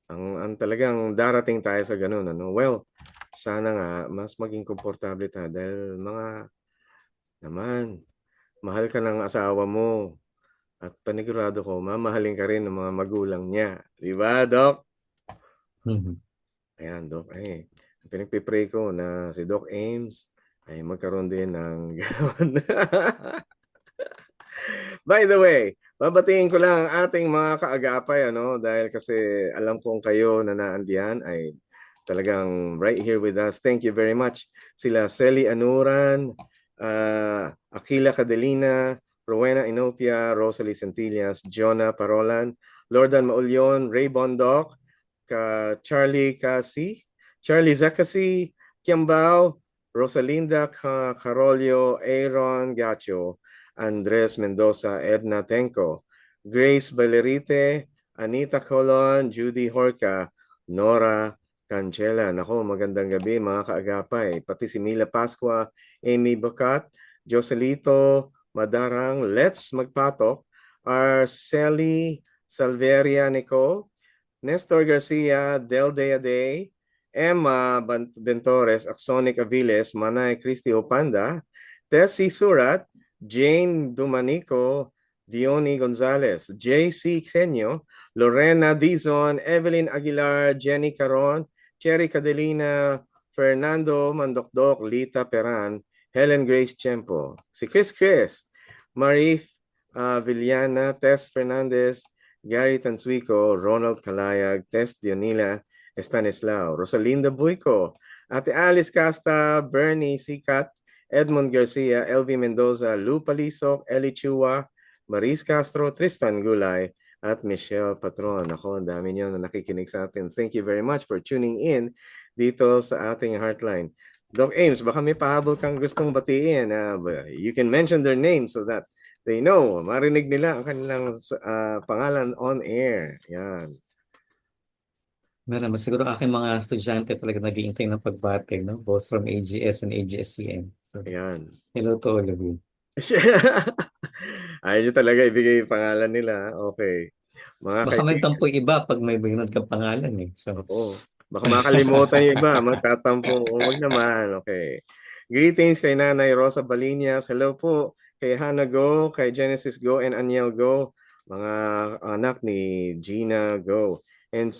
Ang talagang darating tayo sa gano'n ano. Well, sana nga mas maging komportable tayo dahil mga naman, mahal ka ng asawa mo at panigurado ko mamahalin ka rin ng mga magulang niya. 'Di ba, Doc? Mhm. Ayan, Doc, Pinagpipray ko na si Doc Ames ay magkaroon din ng gano'n. By the way, babatiin ko lang ang ating mga kaagapay, ano, dahil kasi alam kong kayo na naandiyan ay talagang right here with us. Thank you very much. Sila Celi Anuran, Aquila Cadelina, Rowena Inopia, Rosalie Centillas, Jonah Parolan, Lordan Maulyon, Ray Bondoc, Charlie Casi, Charlie Zacasi, Kiambao, Rosalinda Carolio, Aaron Gacho, Andres Mendoza, Edna Tenco, Grace Valerite, Anita Colon, Judy Horca, Nora Cancela. Nako, magandang gabi mga kaagapay. Pati si Mila Pasqua, Amy Bacat, Joselito Madarang, Let's Magpatok, Arceli Salveria Nicole, Nestor Garcia, Del Deade, Emma Bentores, Axonic Aviles, Manay Cristi Opanda, Tessie Surat, Jane Dumanico, Diony Gonzalez, JC Xenio, Lorena Dizon, Evelyn Aguilar, Jenny Caron, Cherry Cadelina, Fernando Mandokdok, Lita Peran, Helen Grace Chempo, si Chris, Marif Villana, Tess Fernandez, Gary Tansuico, Ronald Calayag, Tess Dionila Estanislao, Rosalinda Buico, Ate Alice Casta, Bernie Sikat, Edmond Garcia, LV Mendoza, Lou Palisok, Eli Chua, Maris Castro, Tristan Gulay, at Michelle Patron. Ako, ang dami niyo na nakikinig sa atin. Thank you very much for tuning in dito sa ating Heartline. Doc Ames, baka may pahabol kang gustong batiin. You can mention their name so that they know, marinig nila ang kanilang pangalan on air. Yan. Meron, siguro aking mga estudyante talaga nag-iintay ng pagbati, no? Both from AGS and AGS-CM. So, Yan. hello to all of you. Ayaw nyo talaga ibigay yung pangalan nila. Okay. Mga Baka may kaibigan. tampo iba pag may binunod kang pangalan eh. So, Oo. Baka makalimutan yung iba. Magtatampo. Huwag naman. Okay. Greetings kay Nanay Rosa Balinas. Hello po kay Hannah Go, kay Genesis Go, and Aniel Go. Mga anak ni Gina Go. And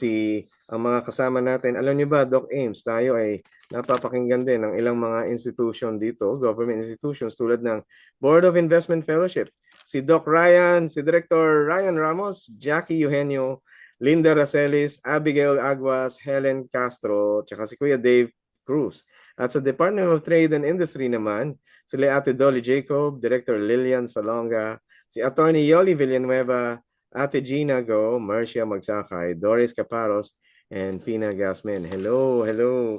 ang mga kasama natin, alam niyo ba, Doc Ames, tayo ay napapakinggan din ng ilang mga institution dito, government institutions tulad ng Board of Investment Fellowship. Si Doc Ryan, si Director Ryan Ramos, Jackie Eugenio, Linda Racelis, Abigail Aguas, Helen Castro, tsaka si Kuya Dave Cruz. At sa Department of Trade and Industry naman, sila Ate Dolly Jacob, Director Lilian Salonga, si Attorney Yoli Villanueva, Ate Gina Go, Marcia Magsakay, Doris Caparos, and Pina Gasmen. Hello.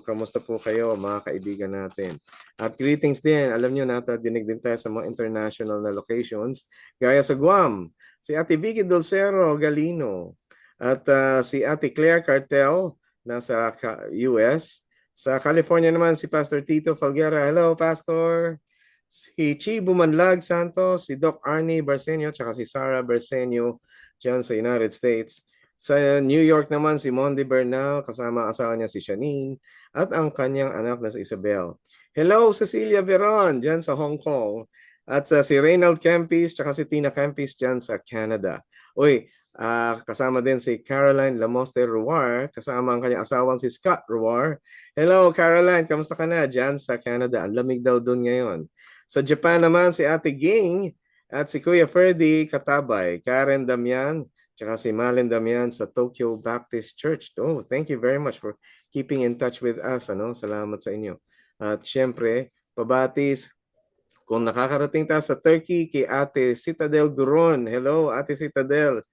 Kamusta po kayo mga kaibigan natin? At greetings din. Alam nyo, dinig din tayo sa mga international na locations. Gaya sa Guam, si Ate Vicky Dulcero Galino. At si Ate Claire Cartel, nasa US. Sa California naman, si Pastor Tito Falguera. Hello, Pastor. Si Chi Bumanlag Santos, si Doc Arnie Barsenio, tsaka si Sarah Barsenio dyan sa United States. Sa New York naman, si Mondi Bernal, kasama asawa niya si Shanine, at ang kanyang anak na si Isabel. Hello, Cecilia Veron, dyan sa Hong Kong. At si Reynald Campis, tsaka si Tina Campis dyan sa Canada. Uy, kasama din si Caroline Lamoste Ruar, kasama ang kanyang asawang si Scott Ruar. Hello, Caroline, kamusta ka na dyan sa Canada? Ang lamig daw doon ngayon. Sa Japan naman, si Ate Ging at si Kuya Ferdy Katabay, Karen Damian, tsaka si Malen Damian sa Tokyo Baptist Church. Oh, thank you very much for keeping in touch with us. Salamat sa inyo. At syempre, pabatis, kung nakakarating tayo sa Turkey, kay Ate Citadel Guron. Hello, Ate Citadel.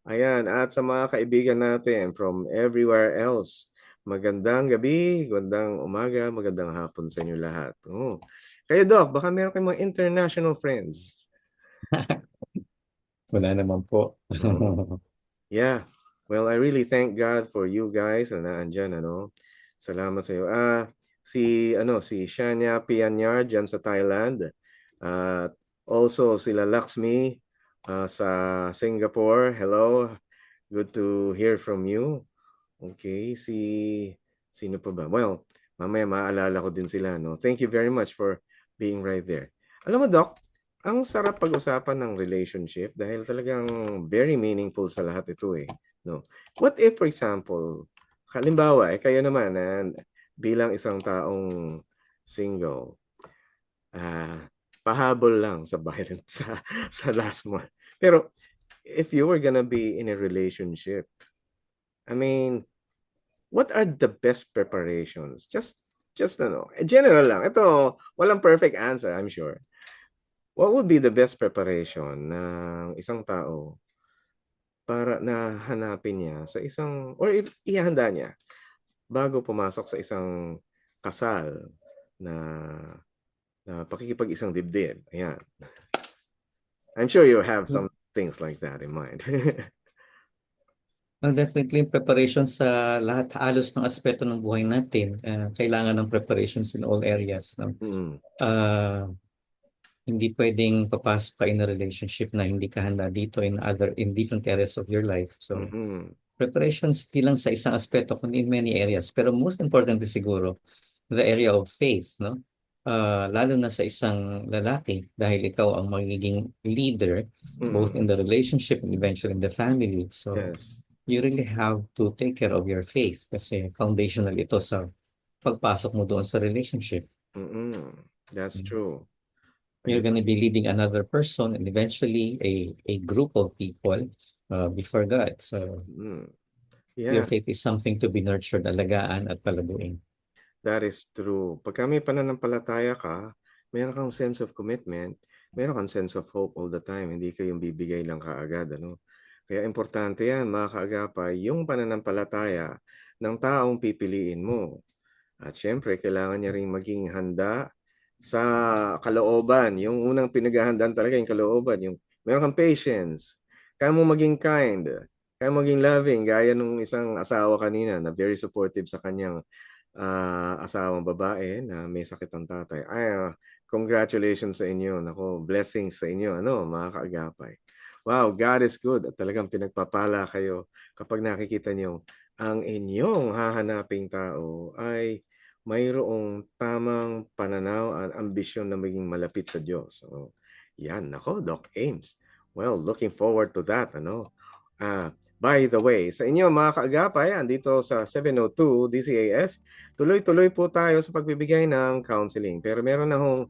Ayan, at sa mga kaibigan natin from everywhere else. Magandang gabi, magandang umaga, magandang hapon sa inyo lahat. Oh. Kaya Doc, baka meron kayong mga international friends. wala naman po. Yeah. Well, I really thank God for you guys na naandyan, Salamat sa iyo. Si Shania Pianyar dyan sa Thailand. Also sila Laxmi sa Singapore. Hello. Good to hear from you. Okay, sino pa ba? Well, mamaya maalala ko din sila, no? Thank you very much for being right there. Alam mo, Doc, ang sarap pag-usapan ng relationship dahil talagang very meaningful sa lahat ito no? What if, for example, halimbawa, kayo naman, bilang isang taong single, pahabol lang sa bayaran sa last month. Pero if you were gonna be in a relationship, I mean, what are the best preparations? Just general lang. Ito, walang perfect answer, I'm sure. What would be the best preparation ng isang tao para na hanapin niya sa isang, or ihanda niya bago pumasok sa isang kasal na pakikipag-isang dibdib? Ayan. I'm sure you have some things like that in mind. Well, definitely preparation sa lahat halos ng aspeto ng buhay natin. Kailangan ng preparations in all areas, no? Mm. Hindi pwedeng papasok ka in a relationship na hindi ka handa dito in different areas of your life. So, Mm-mm. preparations di lang sa isang aspeto kundi in many areas. Pero most important siguro, the area of faith, no? Lalo na sa isang lalaki dahil ikaw ang magiging leader both in the relationship and eventually in the family. So, Yes. you really have to take care of your faith kasi foundational ito sa pagpasok mo doon sa relationship. Mm-mm. That's true. You're going to be leading another person and eventually a group of people before God. So your Yeah, faith is something to be nurtured, alagaan at palaguin. that is true. Pagka may pananampalataya ka, meron kang sense of commitment, meron kang sense of hope all the time. Hindi ka yung bibigay lang kaagad, ano? Kaya importante yan, mga kaagapay, yung pananampalataya ng taong pipiliin mo. At syempre, kailangan niya ring maging handa sa kalooban. Yung unang pinaghahandaan talaga yung kalooban. Yung meron kang patience. Kaya mo maging kind. Kaya mo maging loving. Gaya nung isang asawa kanina na very supportive sa kanyang asawang babae na may sakit ang tatay. Congratulations sa inyo. Nako, blessings sa inyo, mga kaagapay. Wow, God is good at talagang pinagpapala kayo kapag nakikita nyo ang inyong hahanaping tao ay mayroong tamang pananaw at ambisyon na maging malapit sa Diyos. So, yan, nako, Doc Ames. Well, looking forward to that, by the way, sa inyo mga kaagapay, andito sa 702 DCAS, tuloy-tuloy po tayo sa pagbibigay ng counseling. Pero meron na hong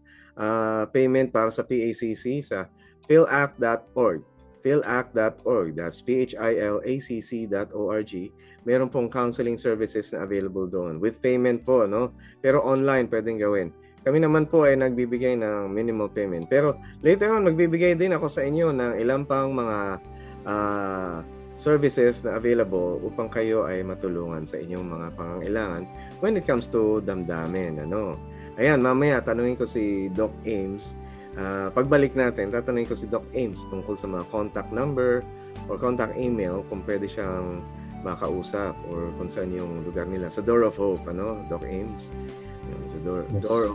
payment para sa PACC sa philact.org. philact.org, that's philacc.org. Meron pong counseling services na available doon with payment po, pero online pwedeng gawin. Kami naman po ay nagbibigay ng minimal payment, pero later on magbibigay din ako sa inyo ng ilang pang mga services na available upang kayo ay matulungan sa inyong mga pangangailangan when it comes to damdamin. Ayan, mamaya tanungin ko si Doc Ames. Pagbalik natin, tatanungin ko si Doc Ames tungkol sa mga contact number or contact email kung pwede siyang makausap or kung saan yung lugar nila. Sa Door of Hope, Doc Ames? Yan, sa Door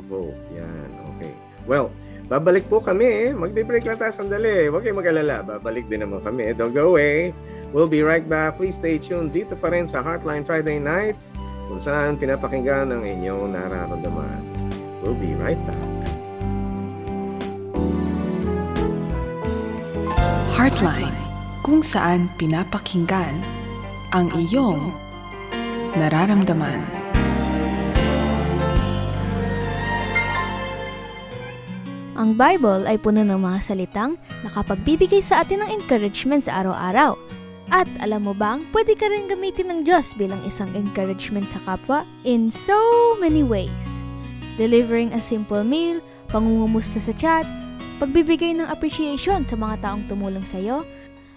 of Hope. Yan, okay. Well, babalik po kami. Magbe-break lang tayo sandali. Huwag kayong mag-alala. Babalik din naman kami. Don't go away. We'll be right back. Please stay tuned dito pa rin sa Heartline Friday Night kung saan pinapakinggan ang inyong nararamdaman. We'll be right back. Heartline, kung saan pinapakinggan ang iyong nararamdaman. Ang Bible ay puno ng mga salitang nakapagbibigay sa atin ng encouragement sa araw-araw. At alam mo bang pwede ka rin gamitin ng Diyos bilang isang encouragement sa kapwa in so many ways. Delivering a simple meal, pangungumusta sa chat, pagbibigay ng appreciation sa mga taong tumulong sa iyo,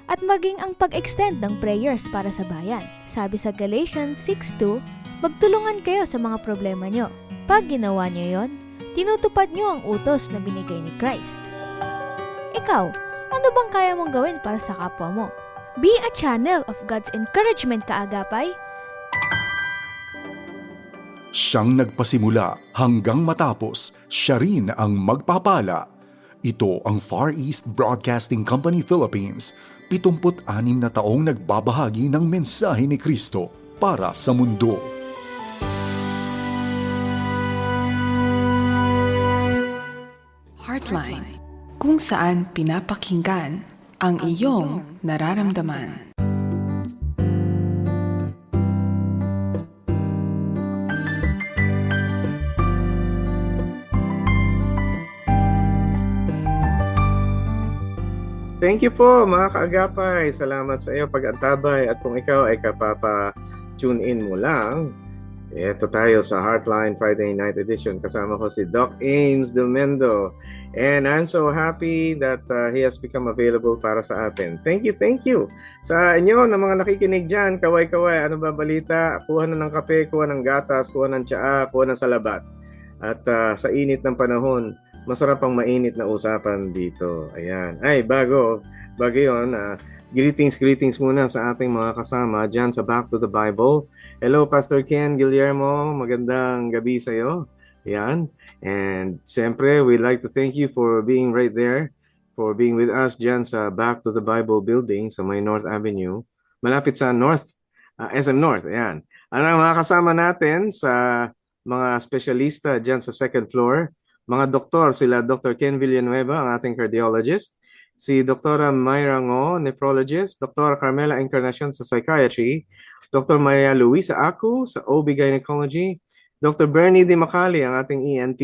at maging ang pag-extend ng prayers para sa bayan. Sabi sa Galatians 6:2, magtulungan kayo sa mga problema nyo. Pag ginawa nyo yon, tinutupad nyo ang utos na binigay ni Christ. Ikaw, ano bang kaya mong gawin para sa kapwa mo? Be a channel of God's encouragement, kaagapay. Siyang nagpasimula hanggang matapos, siya rin ang magpapala. Ito ang Far East Broadcasting Company Philippines, 76 na taong nagbabahagi ng mensahe ni Kristo para sa mundo. Heartline, kung saan pinapakinggan ang iyong nararamdaman. Thank you po mga kaagapay. Salamat sa iyo pag-antabay at kung ikaw ay kapapa-tune in mo lang, ito tayo sa Heartline Friday Night Edition. Kasama ko si Doc Ames Delmendo. And I'm so happy that he has become available para sa atin. Thank you. Sa inyo na mga nakikinig dyan, kaway-kaway, ano ba balita? Kuha na ng kape, kuha ng gatas, kuha ng tsaa, kuha ng salabat. At sa init ng panahon, masarap ang mainit na usapan dito. Ayan. Ay, bago yun, greetings muna sa ating mga kasama dyan sa Back to the Bible. Hello, Pastor Ken Guillermo. Magandang gabi sa iyo. Ayan. And siyempre, we'd like to thank you for being right there, for being with us dyan sa Back to the Bible building sa may North Avenue. Malapit sa SM North. Ayan. Ang mga kasama natin sa mga espesyalista dyan sa second floor, mga doktor, sila Dr. Ken Villanueva, ang ating cardiologist, si Dr. Mayra Ngo, nephrologist, Dr. Carmela Encarnacion sa psychiatry, Dr. Maria Luisa Acu sa OB Gynecology, Dr. Bernie Di Macali, ang ating ENT,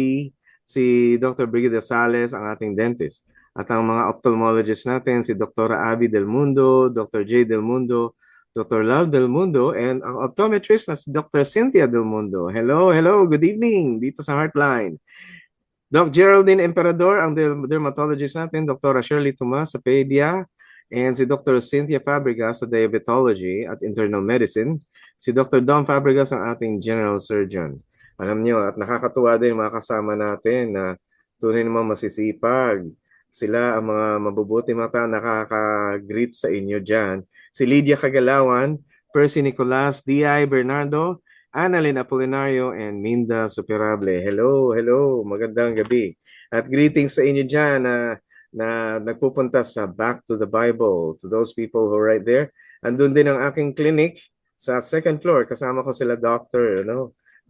si Dr. Brigida Sales, ang ating dentist. At ang mga ophthalmologist natin, si Dr. Abby Del Mundo, Dr. J. Del Mundo, Dr. Love Del Mundo, and ang optometrist na si Dr. Cynthia Del Mundo. Hello, good evening dito sa Heartline. Doc Geraldine Emperador, ang dermatologist natin, Dr. Shirley Tomas sa Pedia, and si Dr. Cynthia Fabregas sa Diabetology at Internal Medicine, si Dr. Don Fabregas ang ating General Surgeon. Alam nyo, at nakakatuwa din mga kasama natin na tunay naman masisipag. Sila ang mga mabubuti mata nakaka-greet sa inyo dyan. Si Lydia Kagalawan, Percy Nicolas, D.I. Bernardo, Annalyn Apolinario, and Minda Superable. Hello, magandang gabi. At greetings sa inyo dyan na nagpupunta sa Back to the Bible. To those people who are right there. Andun din ang aking clinic sa second floor. Kasama ko sila doctor.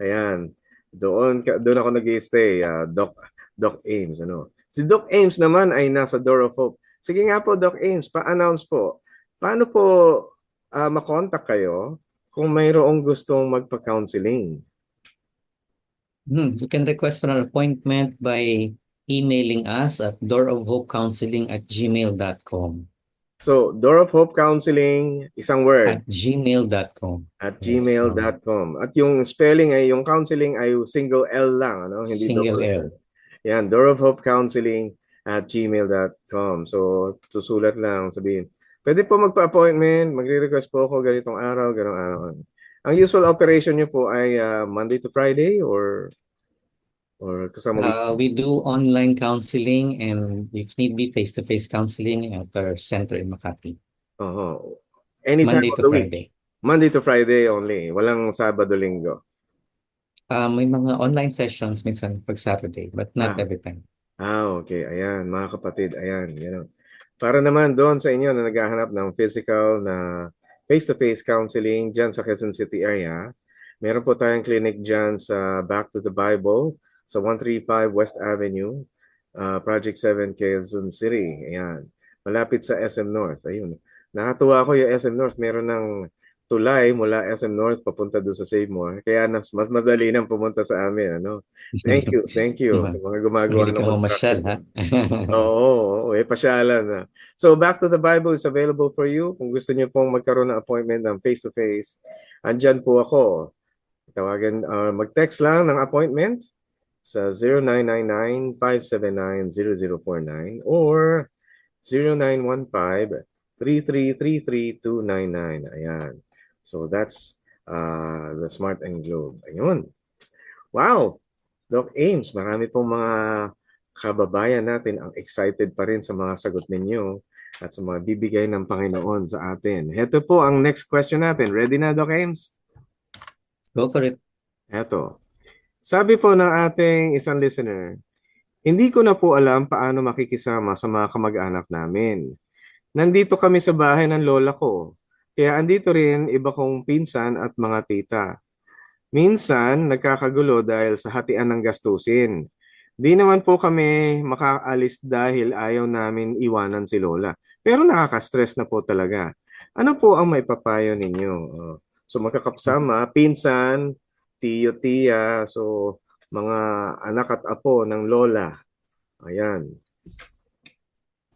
Ayan. Doon ako nag-stay. Doc Ames. Si Doc Ames naman ay nasa Door of Hope. Sige nga po, Doc Ames, pa-announce po. Paano po makontak kayo kung mayroong gustong magpa-counseling? You can request for an appointment by emailing us at doorofhopecounseling@gmail.com. So, Door of Hope Counseling, isang word. At gmail.com. At Yes, gmail.com. At yung spelling ay, yung counseling ay single L lang, Hindi Single double L. Yan, Door of Hope Counseling at gmail.com. So, susulat lang, sabihin, pwede po magpa-appointment, magre-request po ako ganitong araw, ganong araw. Ang usual operation nyo po ay Monday to Friday or kasama We do online counseling and if need be face-to-face counseling at our center in Makati. Anytime Monday of to the Friday. week. Monday to Friday only. Walang Sabado, Linggo. May mga online sessions minsan pag Saturday, but not every time. Okay. Ayan, mga kapatid. Ayan, Para naman doon sa inyo na naghahanap ng physical na face-to-face counseling dyan sa Quezon City area, meron po tayong clinic dyan sa Back to the Bible sa 135 West Avenue, Project 7, Quezon City. Ayan. Malapit sa SM North. Ayun. Nakatuwa ko yung SM North. Meron ng tulay mula SM North papunta doon sa Save More. Kaya mas madali nang pumunta sa amin. Thank you. Sa mga gumagawa Hindi ng ka mamasyal, ha? Oo, pasyalan na. So, Back to the Bible is available for you. Kung gusto niyo pong magkaroon ng appointment ng face-to-face, andyan po ako. Tawagan, mag-text lang ng appointment sa 0999-579-0049 or 0915-3333-299. Ayan. So, that's the Smart and Globe. Ayun. Wow! Doc Ames, marami pong mga kababayan natin ang excited pa rin sa mga sagot ninyo at sa mga bibigay ng Panginoon sa atin. Ito po ang next question natin. Ready na, Doc Ames? Go for it. Ito. Sabi po ng ating isang listener, hindi ko na po alam paano makikisama sa mga kamag-anak namin. Nandito kami sa bahay ng lola ko. Kaya andito rin iba kong pinsan at mga tita. Minsan, nagkakagulo dahil sa hatian ng gastusin. Di naman po kami makaalis dahil ayaw namin iwanan si lola. Pero nakaka-stress na po talaga. Ano po ang maipapayo ninyo? So magkakapsama, pinsan, tiyo, tiya, so mga anak at apo ng lola. Ayan.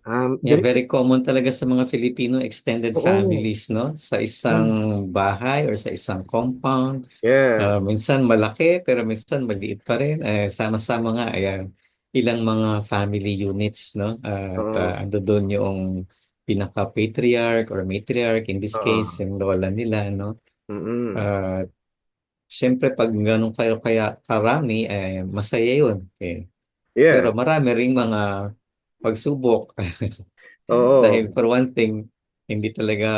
Yeah, Ganito. very common talaga sa mga Filipino extended Oo. families, no? Sa isang Hmm. bahay or sa isang compound. Yeah. Minsan malaki, pero minsan maliit pa rin. Sama-sama nga, ayan, ilang mga family units, no? At Oo. ando doon yung pinaka-patriarch or matriarch, in this case, Oo. yung lola nila, no? Mm. At syempre, pag ganun kayo kaya karami, masaya yun. Okay. Yeah. Pero marami ring mga pagsubok. Oo. Dahil for one thing, hindi talaga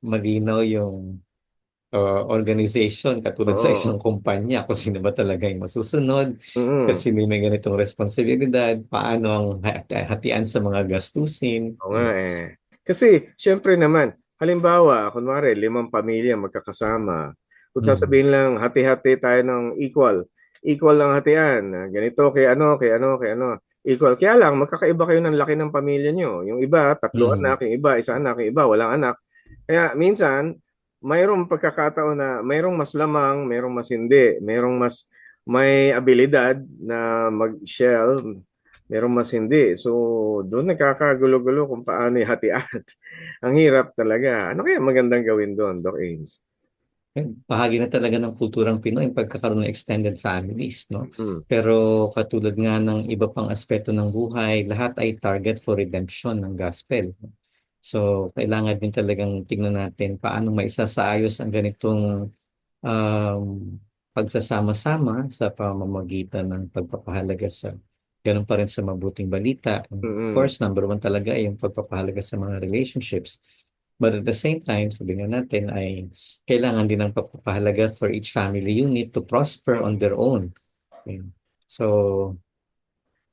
malinaw yung organization katulad sa Oo. isang kumpanya kung sino ba talaga yung masusunod, Mm. kasi may ganitong responsibilidad, paano ang hatian sa mga gastusin. Oo nga eh. Kasi, syempre naman, halimbawa, kunwari, 5 pamilya magkakasama. Kung Mhm. sasabihin lang, hati-hati tayo ng equal. Equal lang hatian. Ganito kay ano, kay ano, kay ano. Equal. Kaya lang, magkakaiba kayo ng laki ng pamilya nyo. Yung iba, 3 anak. Mhm. Yung iba, 1 anak. Yung iba, walang anak. Kaya minsan, mayroong pagkakataon na mayroong mas lamang, mayroong mas hindi. Mayroong mas may abilidad na mag-shell, merong mas hindi. So, doon nagkakagulo-gulo kung paano ihatian. Ang hirap talaga. Ano kaya magandang gawin doon, Doc Ames? Bahagi na talaga ng kulturang Pinoy yung pagkakaroon ng extended families, no? Hmm. Pero katulad nga ng iba pang aspeto ng buhay, lahat ay target for redemption ng gospel. So, kailangan din talagang tingnan natin paano maisasaayos ang ganitong um, pagsasama-sama sa pamamagitan ng pagpapahalaga sa ganun pa rin sa mabuting balita. And of Mm-mm. course, number one talaga ay yung pagpapahalaga sa mga relationships. But at the same time, sabi nga natin ay kailangan din ng pagpapahalaga for each family unit to prosper on their own. Okay. So,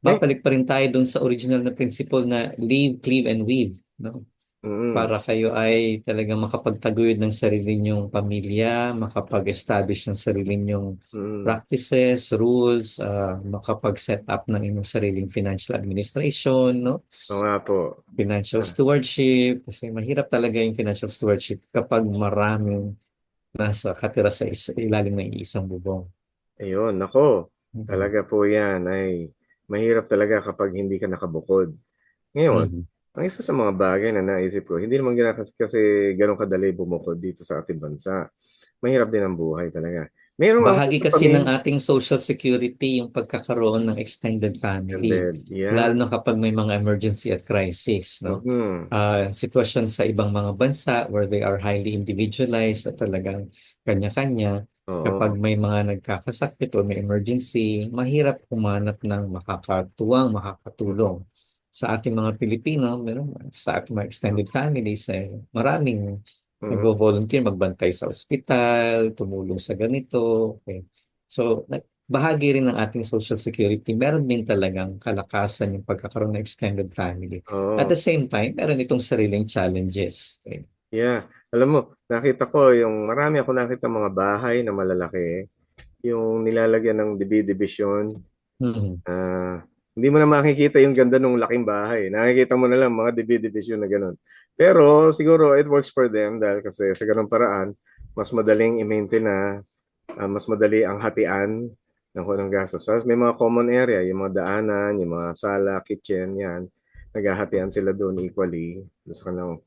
May, babalik pa rin tayo dun sa original na principle na live, cleave, and weave. No? mm-mm. Para kayo ay talagang makapagtaguyod ng sarili nyong pamilya, makapag-establish ng sarili nyong Mm-mm. practices, rules, makapag-set up ng inyong sariling financial administration, no? Oo nga po. Financial Ah, stewardship. Kasi mahirap talaga yung financial stewardship kapag maraming nasa katira sa ilalim ng isang bubong. ayun, nako. Mhm. Talaga po yan ay mahirap talaga kapag hindi ka nakabukod. Ngayon, Mhm. ang isa sa mga bagay na naisip ko, hindi naman kasi ganun kadali bumukod dito sa ating bansa. Mahirap din ang buhay talaga. Merong ang Bahagi sa kasi ng pamilya. ating social security yung pagkakaroon ng extended family. Extended. Yeah. Lalo na kapag may mga emergency at crisis, no? Mm-hmm. Sitwasyon sa ibang mga bansa where they are highly individualized at talagang kanya-kanya, kapag Oo. may mga nagkakasakit o may emergency, mahirap humanap ng makakatuwang, makakatulong. Sa ating mga Pilipino, meron, sa ating mga extended families, maraming Mm-hmm. nagvo-volunteer magbantay sa ospital, tumulong sa ganito. Okay. So, bahagi rin ng ating social security, meron din talagang kalakasan yung pagkakaroon ng extended family. At Oo. the same time, meron itong sariling challenges. Okay. Yeah. Alam mo, nakita ko yung marami ako nakita mga bahay na malalaki, yung nilalagyan ng division. Mhm. Hindi mo na makikita yung ganda ng laking bahay. Nakikita mo na lang mga division na ganun. Pero siguro it works for them dahil kasi sa ganung paraan, mas madaling i-maintain na, mas madali ang hatian ng kung anong gastos. So, may mga common area, yung mga daanan, yung mga sala, kitchen, yan. Naghahatian sila doon equally doon sa kanilang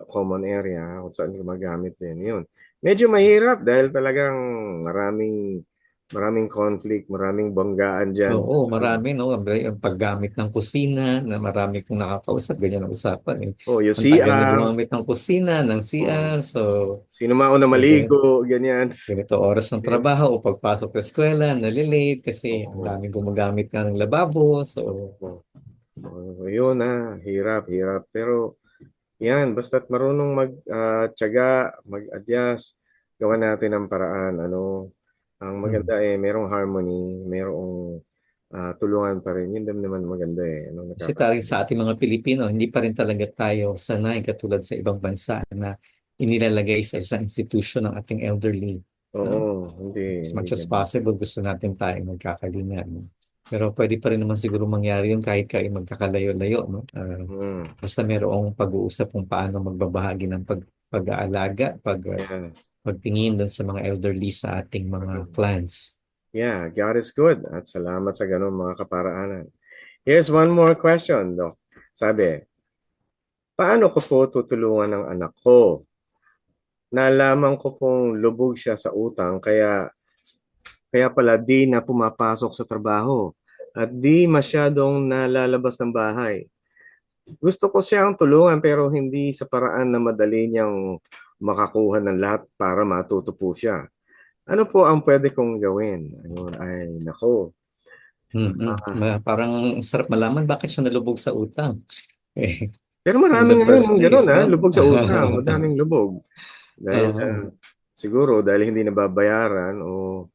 common area kung saan gumagamit din. Yun. Medyo mahirap dahil talagang maraming maraming conflict, maraming banggaan diyan. Oo, marami, no? Yung paggamit ng kusina, na marami kong nakakausap, ganyan ang usapan. Eh. Oh, yung Ang tagal niya CR. gumamit ng kusina, ng CR, Oh, so sino mauna ganyan. maligo, ganyan. Ganito oras ng Eh, trabaho o pagpasok sa eskwela, nalilate kasi ang oh, daming gumagamit nga ng lababo. So, oh, yun hirap, hirap. Pero yan, basta't marunong tiyaga, mag-adjust, gawa natin ang paraan. Ano, ang hmm. maganda merong harmony, merong tulungan pa rin. Yun din naman maganda Ano, Kasi tayo sa ating mga Pilipino, hindi pa rin talaga tayo sanay katulad sa ibang bansa na inilalagay sa isang institution ng ating elderly. No? Oo, hindi, As hindi much as ganun. possible, gusto natin tayo magkakalinga. No? Pero pwede pa rin naman siguro mangyari yun kahit kayo magkakalayo-layo. No? Hmm, Basta mayroong pag-uusap kung paano magbabahagi ng pag-aalaga, yeah. pagtingin doon sa mga elderly sa ating mga clans. Yeah, God is good. At salamat sa ganun mga kaparaanan. Here's one more question, Doc. Sabi, paano ko po tutulungan ng anak ko? Nalaman ko pong lubog siya sa utang kaya pala di na pumapasok sa trabaho at di masyadong nalalabas ng bahay. Gusto ko siyang tulungan pero hindi sa paraan na madali niyang makakuha ng lahat para matuto po siya. Ano po ang pwede kong gawin? Ayun, ay, nako. Parang sarap malaman bakit siya nalubog sa utang. Eh, Pero in marami the ngayon first mga place, ganun, no? lubog sa utang, madaming lubog. Dahil Oo. siguro dahil hindi nababayaran o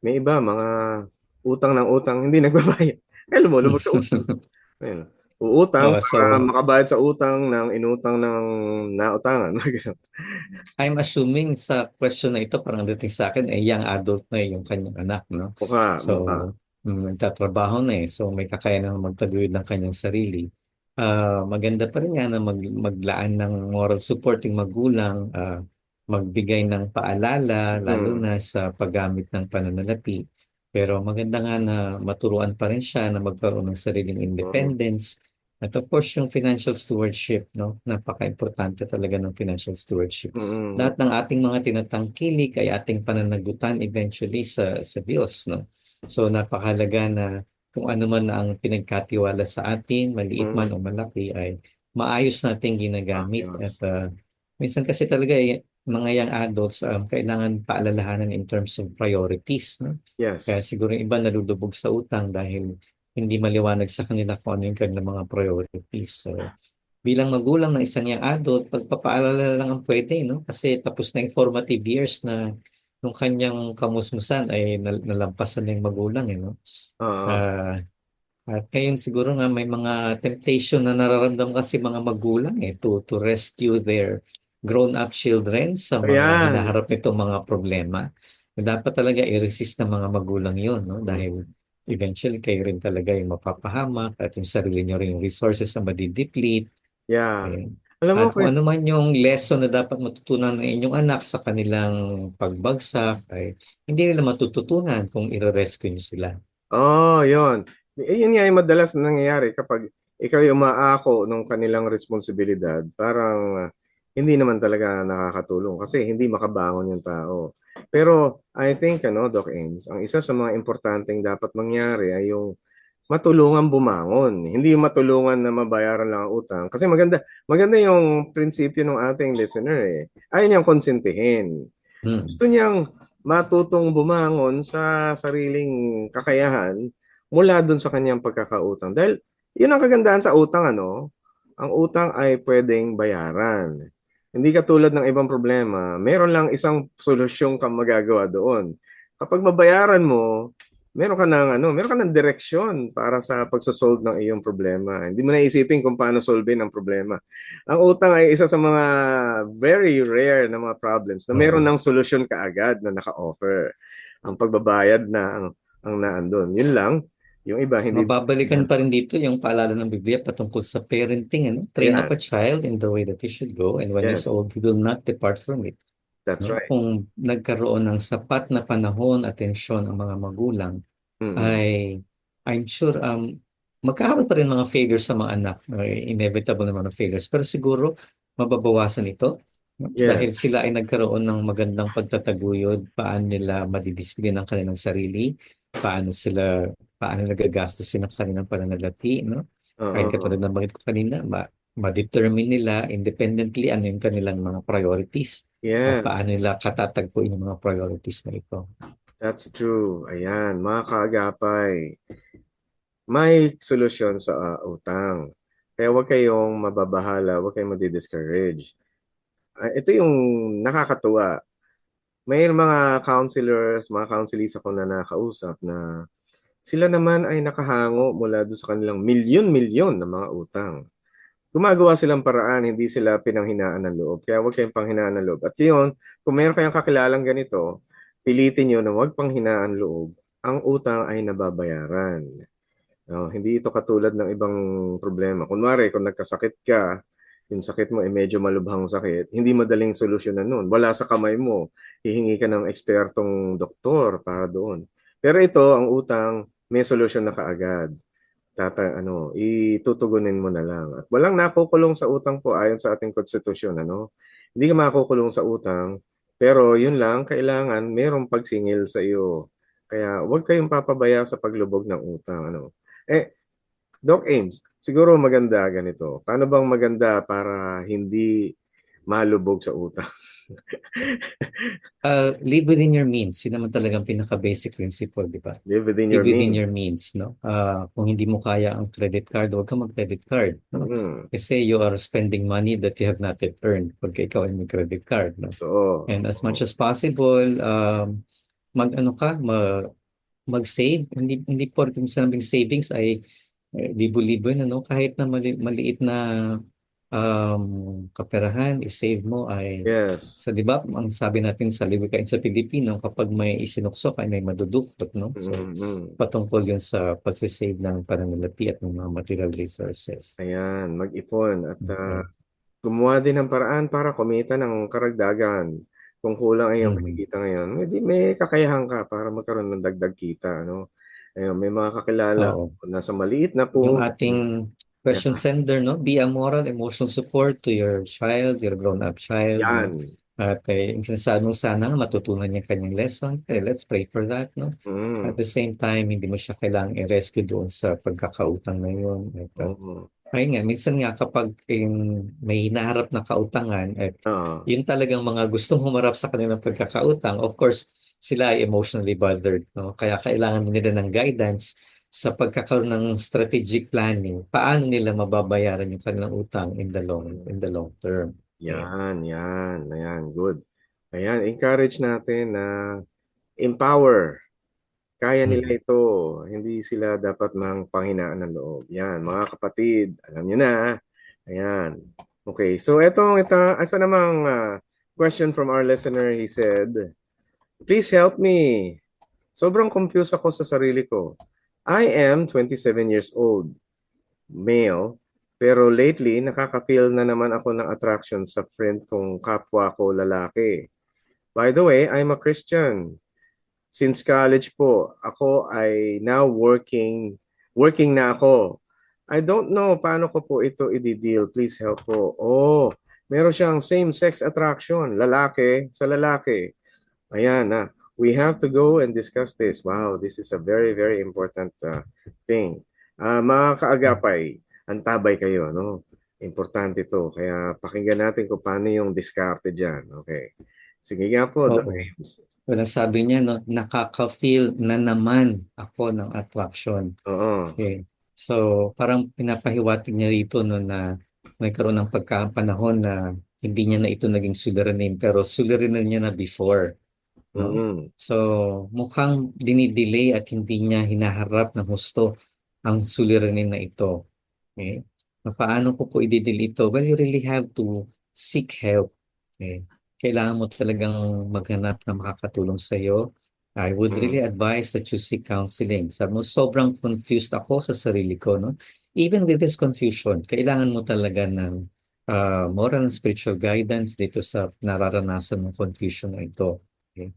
may iba mga utang ng utang hindi nagbabayad. Eh lumulubog sa utang. Ayun. Uutang Oh, para so makabayad sa utang ng inutang ng nautangan. Mga ganun. I'm assuming sa question na ito, parang dating sa akin, young adult na yung kanyang anak, no? Mukha, So, mukha. nagtatrabaho na So, may kakayanan na magtaguyod ng kanyang sarili. Maganda pa rin nga na maglaan ng moral support yung magulang, magbigay ng paalala, lalo Mm, na sa paggamit ng pananalapi. Pero maganda nga na maturuan pa rin siya na magkaroon ng sariling mm, independence. At of course, yung financial stewardship, no? Napaka-importante talaga ng financial stewardship. mm, Lahat ng ating mga tinatangkilik ay ating pananagutan eventually sa Diyos, no? So napakahalaga na kung ano man ang pinagkatiwala sa atin, maliit man mm. o malaki, ay maayos nating ginagamit. At Ayos. minsan kasi talaga mga young adults, kailangan paalalahanan in terms of priorities, no? Kaya Yes. siguro yung iba nalulubog sa utang dahil hindi maliwanag sa kanila kung ano yung kanilang mga priorities. So, bilang magulang ng isang young adult, pagpapaalala lang ang pwede, no? Kasi tapos na yung formative years na nung kanyang kamusmusan ay nalampasan na yung magulang, no? Oo. Ah, at ngayon siguro nga may mga temptation na nararamdaman kasi mga magulang to rescue their grown-up children sa mga Ayan. hinaharap nitong mga problema. Dapat talaga i-resist ng mga magulang yon, no? Mm, Dahil eventually kayo rin talaga yung mapapahamak at yung sarili nyo rin yung resources na madideplete. yeah. Ayan. Alam mo, At kung ano man yung lesson na dapat matutunan ng inyong anak sa kanilang pagbagsak ay hindi nila matututunan kung ire-rescue nyo sila. oh, yon. Yun nga yung madalas na nangyayari kapag ikaw yung umaako ng kanilang responsibilidad, parang hindi naman talaga nakakatulong kasi hindi makabangon yung tao. Pero I think, Doc Ames, ang isa sa mga importanteng dapat mangyari ay yung matulungan bumangon. Hindi yung matulungan na mabayaran lang ang utang. Kasi maganda, maganda yung prinsipyo ng ating listener eh. Ayaw niyang konsentihin. Hmm. Gusto niyang matutong bumangon sa sariling kakayahan mula dun sa kanyang pagkakautang. Dahil yun ang kagandahan sa utang, Ang utang ay pwedeng bayaran. Hindi katulad ng ibang problema, meron lang isang solusyong kang magagawa doon. Kapag mabayaran mo, meron ka ng direksyon para sa pagsosolve ng iyong problema. Hindi mo naisipin kung paano solvein ang problema. Ang utang ay isa sa mga very rare na mga problems na meron Oo. ng solusyon kaagad na naka-offer. Ang pagbabayad na ang naandun. Yun lang. Yung iba hindi. Mababalikan pa rin dito yung paalala ng Biblia patungkol sa parenting, ano? Train up Ayan. a child in the way that he should go, and when he's Yes. old, he will not depart from it. That's No? right. Kung nagkaroon ng sapat na panahon, atensyon ang mga magulang, Mm-mm. ay I'm sure magkakaroon pa rin mga failures sa mga anak. Inevitable naman ng failures. Pero siguro, mababawasan ito. No? Yes. Dahil sila ay nagkaroon ng magandang pagtataguyod, paano nila madidisiplina ang kanilang sarili, paano nagagastusin ang kanilang pananalapi, no? Kahit katulad Oo. ng banggit ko kanina, ma-determine nila independently ano yung kanilang mga priorities at Yes. paano nila katatagpuin yung mga priorities na ito. That's true. Ayan, mga kaagapay. May solusyon sa utang. Kaya huwag kayong mababahala, huwag kayong madi-discourage. Ito yung nakakatuwa. May mga counselors, mga counselees ako na nakausap na sila naman ay nakahango mula doon sa kanilang milyon-milyon na mga utang. Gumagawa silang paraan, hindi sila pinanghinaan ng loob. Kaya huwag kayong panghinaan ng loob. At yun, kung meron kayong kakilalang ganito, pilitin nyo na huwag panghinaan loob. Ang utang ay nababayaran. No, hindi ito katulad ng ibang problema. Kunwari, kung nagkasakit ka, yung sakit mo ay medyo malubhang sakit, hindi madaling solusyonan nun. Wala sa kamay mo. Hihingi ka ng ekspertong doktor para doon. Pero ito, ang utang, may solusyon na kaagad. itutugunin mo na lang. At walang nakukulong sa utang po ayon sa ating konstitusyon, ano? Hindi ka makukulong sa utang, pero yun lang, kailangan merong pagsingil sa iyo. Kaya huwag kayong papabaya sa paglubog ng utang, ano? Doc Ames, siguro maganda ganito. Paano bang maganda para hindi malubog sa utang? Live within your means. Yun naman talagang pinaka-basic principle, di ba? Live within Live your within your means. means, no? Kung hindi mo kaya ang credit card, huwag ka mag-credit card, no? Mm, Kasi you are spending money that you have not yet earned pagka ikaw ay may credit card, no? totoo. And as much Oo. as possible, mag-ano ka, mag-save. Hindi porke sinabing savings ay libo-libo yun, ano? Kahit na maliit na kaperahan, i-save mo ay Yes. sa, di ba, ang sabi natin sa liwikain sa Pilipino, kapag may isinuksok ay may madudukot, no? So, Mm-mm. patungkol yun sa pagsisave ng pananalapi at ng mga material resources. Ayan, mag-ipon at Okay. gumawa din ng paraan para kumita ng karagdagan. Kung kulang ay ang Mhm. kinikita ngayon, may kakayahan ka para magkaroon ng dagdag kita, ano? Ayun, may mga kakilala Oo. ako na sa maliit na Yung puhunan. ating question Yan. sender, no? Be a moral, emotional support to your child, your grown-up child, no? Yan. At yung sinasabi mo sana matutunan niya kanyang lesson. Okay, let's pray for that, no? At Mm. the same time, hindi mo siya kailangang i-rescue doon sa pagkakautang na yun. At, Oo. ayun nga, minsan nga kapag may hinaharap na kautangan at Oo. yun talagang mga gustong humarap sa kanilang pagkakautang, of course, sila ay emotionally bothered, no? Kaya kailangan nila ng guidance sa pagkakaroon ng strategic planning. Paano nila mababayaran yung kanilang utang in the long term? Okay. Ayan, good. Ayan, encourage natin na empower. Kaya nila Mhm. ito. Hindi sila dapat ng panghinaan ng loob. Yan, mga kapatid, alam nyo na. Ayan. Okay, so ito, asa namang question from our listener, he said, please help me. Sobrang confused ako sa sarili ko. I am 27 years old, male, pero lately nakaka-feel na naman ako ng attraction sa friend kong kapwa ko lalaki. By the way, I'm a Christian. Since college po, ako ay now working na ako. I don't know paano ko po ito i-deal. Please help po. Oh, meron siyang same-sex attraction, lalaki sa lalaki. Ayan na. We have to go and discuss this. Wow, this is a very, very important thing. Mga kaagapay, antabay kayo, no? Importante to. Kaya pakinggan natin kung paano yung diskarte dyan. Okay. Sige nga po, Doc Oo. James. Wala, sabi niya, no, nakaka-feel na naman ako ng attraction. Oo. Okay. So, parang pinapahiwatig niya rito, no, na may karoon ng pagkapanahon na hindi niya na ito naging suliranin, pero suliranin niya na before, no? Mm. So, mukhang dinidelay at hindi niya hinaharap ng husto ang suliranin na ito. Okay? Paano ko po i-deal ito? Well, you really have to seek help. Okay? Kailangan mo talagang maghanap na makakatulong sa iyo. I would really Mm. advise that you seek counseling. Sabi mo, sobrang confused ako sa sarili ko, no? Even with this confusion, kailangan mo talaga ng moral and spiritual guidance dito sa nararanasan mong confusion na ito. Okay?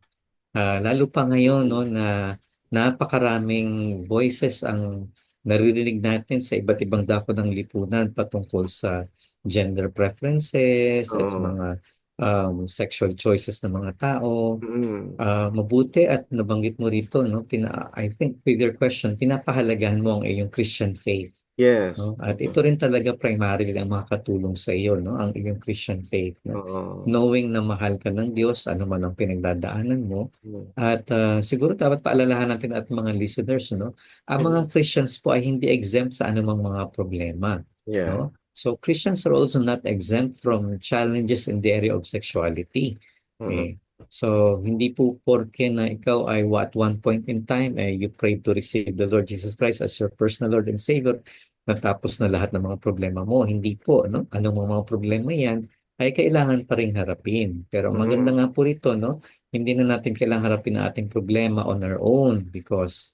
Lalo pa ngayon, no, na napakaraming voices ang naririnig natin sa iba't ibang dako ng lipunan patungkol sa gender preferences at Oo. mga sexual choices ng mga tao. Mm. Mabuti at nabanggit mo rito, no, I think with your question, pinapahalagahan mo ang iyong Christian faith. Yes. No? At ito rin talaga primarily ang makakatulong sa iyo, no, ang iyong Christian faith, no? Oo. Knowing na mahal ka ng Diyos, ano man ang pinagdadaanan mo. Mm. At siguro dapat paalalahan natin at mga listeners, no, ang Mm. mga Christians po ay hindi exempt sa anumang mga problema, Yeah. no? So Christians are also not exempt from challenges in the area of sexuality. Mm. Okay? So hindi po porke na ikaw ay at one point in time you pray to receive the Lord Jesus Christ as your personal Lord and Savior, natapos na lahat ng mga problema mo. Hindi po, no? Anong mga problema yan ay kailangan pa rin harapin. Pero ang maganda Mm. nga po rito, no? Hindi na natin kailangan harapin ang ating problema on our own because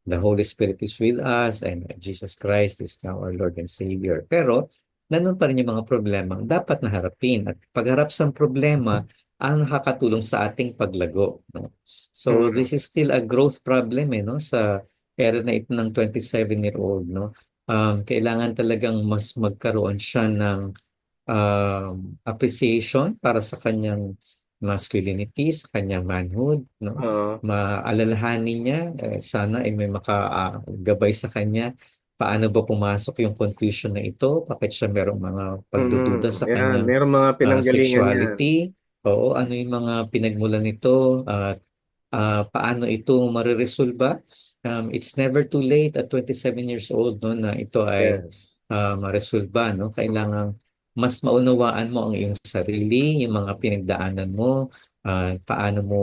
the Holy Spirit is with us and Jesus Christ is now our Lord and Savior. Pero, nandun pa rin yung mga problema ang dapat na harapin. At pagharap sa problema, ang nakakatulong sa ating paglago. No? So, Mm. this is still a growth problem, no? Sa era na ito ng 27-year-old, no? Kailangan talagang mas magkaroon siya ng appreciation para sa kanyang masculinity, sa kanyang manhood, no? Oo. Maalalahanin niya, sana ay may makagabay sa kanya. Paano ba pumasok yung conclusion na ito? Bakit siya merong mga pagdududa sa Yan, kanyang merong mga pinanggalingan yan. sexuality? Oo, ano yung mga pinagmulan nito? At paano ito mariresolba? It's never too late at 27 years old, no, na ito ay Yes. maresolba, no? Kailangan mas maunawaan mo ang iyong sarili, yung mga pinagdaanan mo, paano mo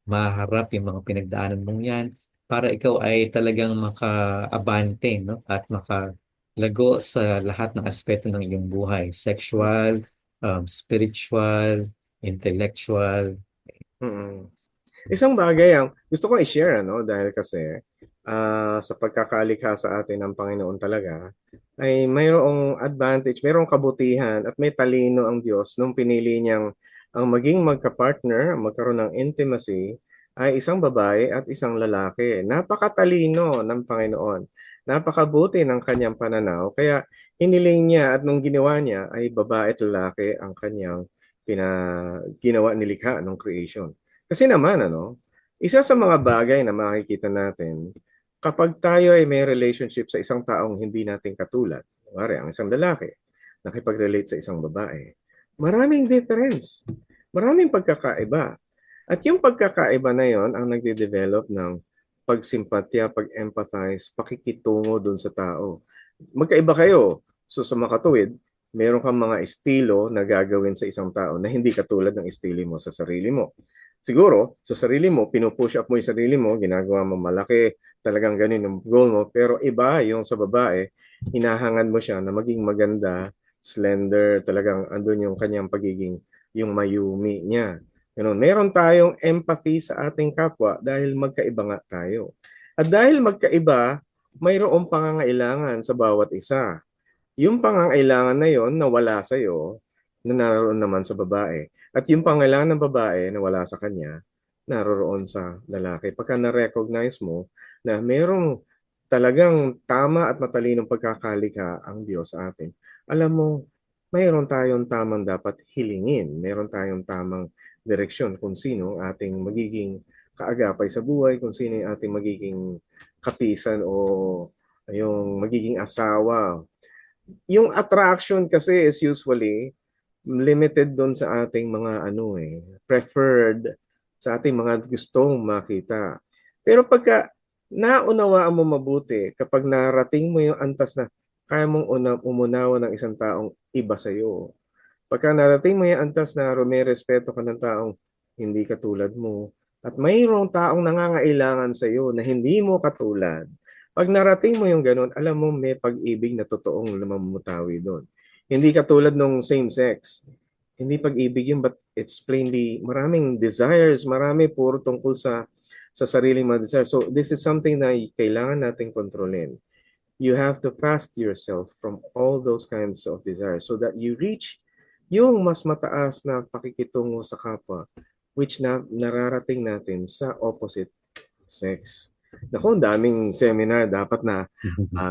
maharap yung mga pinagdaanan mong yan para ikaw ay talagang makaabante, no? At makalago sa lahat ng aspeto ng iyong buhay, sexual, spiritual, intellectual. Mm. Isang bagay ang gusto kong i-share, ano, dahil kasi sa pagkakalikha sa atin ng Panginoon talaga, ay mayroong advantage, mayroong kabutihan at may talino ang Diyos nung pinili niyang ang maging magka-partner, magkaroon ng intimacy, ay isang babae at isang lalaki. Napakatalino ng Panginoon. Napakabuti ng kanyang pananaw. Kaya hiniling niya at nung ginawa niya ay babae at lalaki ang kanyang ginawa nilikha ng creation. Kasi naman, ano, isa sa mga bagay na makikita natin, kapag tayo ay may relationship sa isang taong hindi natin katulad, kunwari, ang isang lalaki, nakipag-relate sa isang babae, maraming difference, maraming pagkakaiba. At yung pagkakaiba na yon ang nagde-develop ng pagsimpatya, pag-empathize, pakikitungo dun sa tao. Magkaiba kayo. So sa makatuwid, meron kang mga estilo na gagawin sa isang tao na hindi katulad ng estilo mo sa sarili mo. Siguro, sa sarili mo, pinupush up mo yung sarili mo, ginagawa mo malaki, talagang ganun yung goal mo. Pero iba yung sa babae, hinahangad mo siya na maging maganda, slender, talagang andun yung kanyang pagiging, yung mayumi niya. Ganun. Meron tayong empathy sa ating kapwa dahil magkaiba nga tayo. At dahil magkaiba, mayroong pangangailangan sa bawat isa. Yung pangangailangan na yon na wala sa'yo, na naroon naman sa babae. At yung pangangailangan ng babae na wala sa kanya, naroon sa lalaki. Pagka na-recognize mo na merong talagang tama at matalinong pagkakalikha ang Diyos sa atin, alam mo, mayroon tayong tamang dapat hilingin. Mayroon tayong tamang direksyon kung sino ating magiging kaagapay sa buhay, kung sino yung ating magiging kapisan o yung magiging asawa. Yung attraction kasi is usually limited doon sa ating mga preferred, sa ating mga gustong makita. Pero pagka naunawaan mo mabuti, kapag narating mo yung antas na kaya mong umunawa ng isang taong iba sa iyo. Pagka narating mo yung antas na may respeto ka ng taong hindi katulad mo, at mayroong taong nangangailangan sa iyo na hindi mo katulad, pag narating mo yung ganun, alam mo may pag-ibig na totoong namamutawi doon. Hindi katulad nung same sex. Hindi pag-ibig yun, but it's plainly maraming desires, marami puro tungkol sa sariling mga desires. So this is something na kailangan nating kontrolin. You have to fast yourself from all those kinds of desires so that you reach yung mas mataas na pakikitungo sa kapwa, which nararating natin sa opposite sex. Naku, ang daming seminar dapat na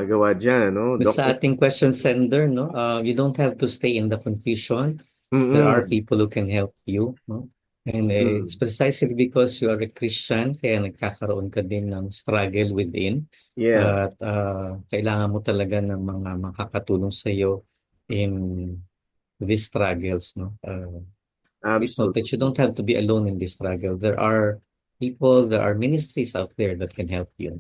gawa dyan, no? Sa ating question sender, no, you don't have to stay in the confusion. There are people who can help you, no? And it's precisely because you are a Christian kaya nagkakaroon ka din ng struggle within. Yeah. At kailangan mo talaga ng mga makakatulong sa iyo in these struggles, no? Please note that you don't have to be alone in this struggle. There are people, there are ministries out there that can help you.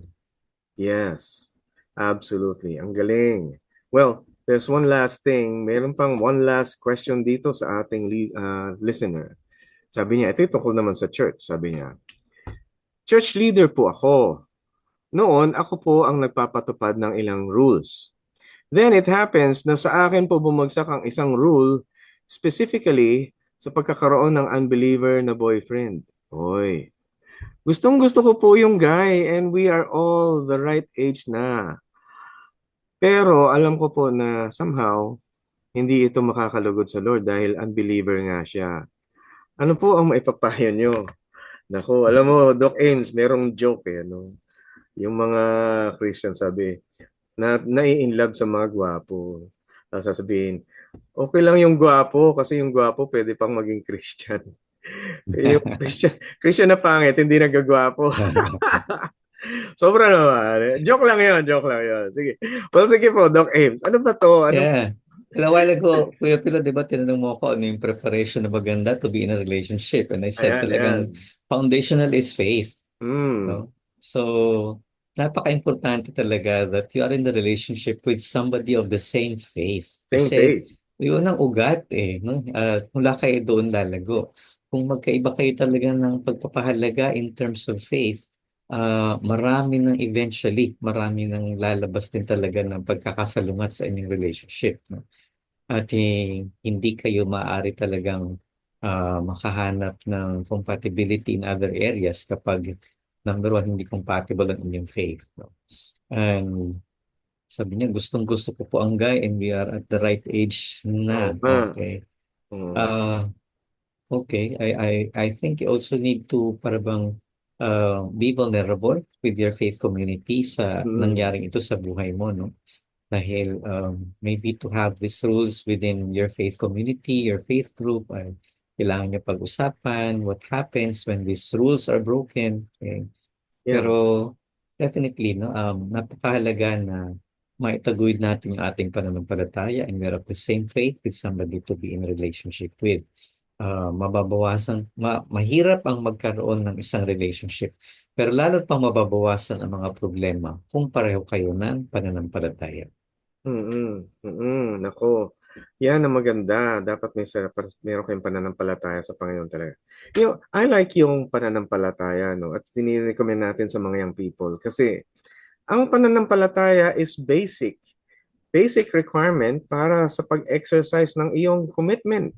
Yes, absolutely. Ang galing. Well, there's one last thing. Meron pang one last question dito sa ating listener. Sabi niya, ito tungkol naman sa church. Sabi niya, church leader po ako. Noon, ako po ang nagpapatupad ng ilang rules. Then it happens na sa akin po bumagsak ang isang rule specifically sa pagkakaroon ng unbeliever na boyfriend. Oy, gustong-gusto ko po yung guy and we are all the right age na. Pero alam ko po na somehow hindi ito makakalugod sa Lord dahil unbeliever nga siya. Ano po ang maipapayo nyo? Naku, alam mo, Doc Ames, merong joke no? Yung mga Christian sabi, nai-inlove sa mga gwapo. Tapos sasabihin, okay lang yung gwapo kasi yung gwapo pwede pang maging Christian. Yung Christian na pangit, hindi nagagwapo. Sobra naman. Joke lang yun, joke lang yun. Sige. Well, sige po, Doc Ames. Ano ba to? Ano? Yeah. A while ago, Kuya Pilo, di ba, tinanong mo ako ano yung preparation na maganda to be in a relationship. And I said Ayan, ayan. talagang foundational is faith. Hmm. No? So, napaka-importante talaga that you are in the relationship with somebody of the same faith. Same Kasi faith. yun ang ugat eh. No? Mula kayo doon lalago. Kung magkaiba kayo talaga ng pagpapahalaga in terms of faith, marami nang lalabas din talaga ng pagkakasalungat sa inyong relationship. No? At hindi kayo maaari talagang makahanap ng compatibility in other areas kapag number one, hindi compatible ang inyong faith. No? And sabi niya, gustong-gusto ko po ang guy and we are at the right age Oo na. nga. Okay. Oo. Uh, okay. I think you also need to parang be vulnerable with your faith community sa Hmm. nangyaring ito sa buhay mo. No? Dahil maybe to have these rules within your faith community, your faith group, ay kailangan nyo pag-usapan what happens when these rules are broken. Okay? Yeah. Pero definitely, no, napakahalaga na maitaguyod natin yung ating pananampalataya and we're of the same faith with somebody to be in relationship with. Mahirap ang magkaroon ng isang relationship, pero lalo pang mababawasan ang mga problema kung pareho kayo ng pananampalataya. Mm, nako. Yan ang maganda. Dapat meron kayong pananampalataya sa Panginoon talaga. I like yung pananampalataya, no? At dinire-recommend natin sa mga young people kasi ang pananampalataya is basic. Basic requirement para sa pag-exercise ng iyong commitment.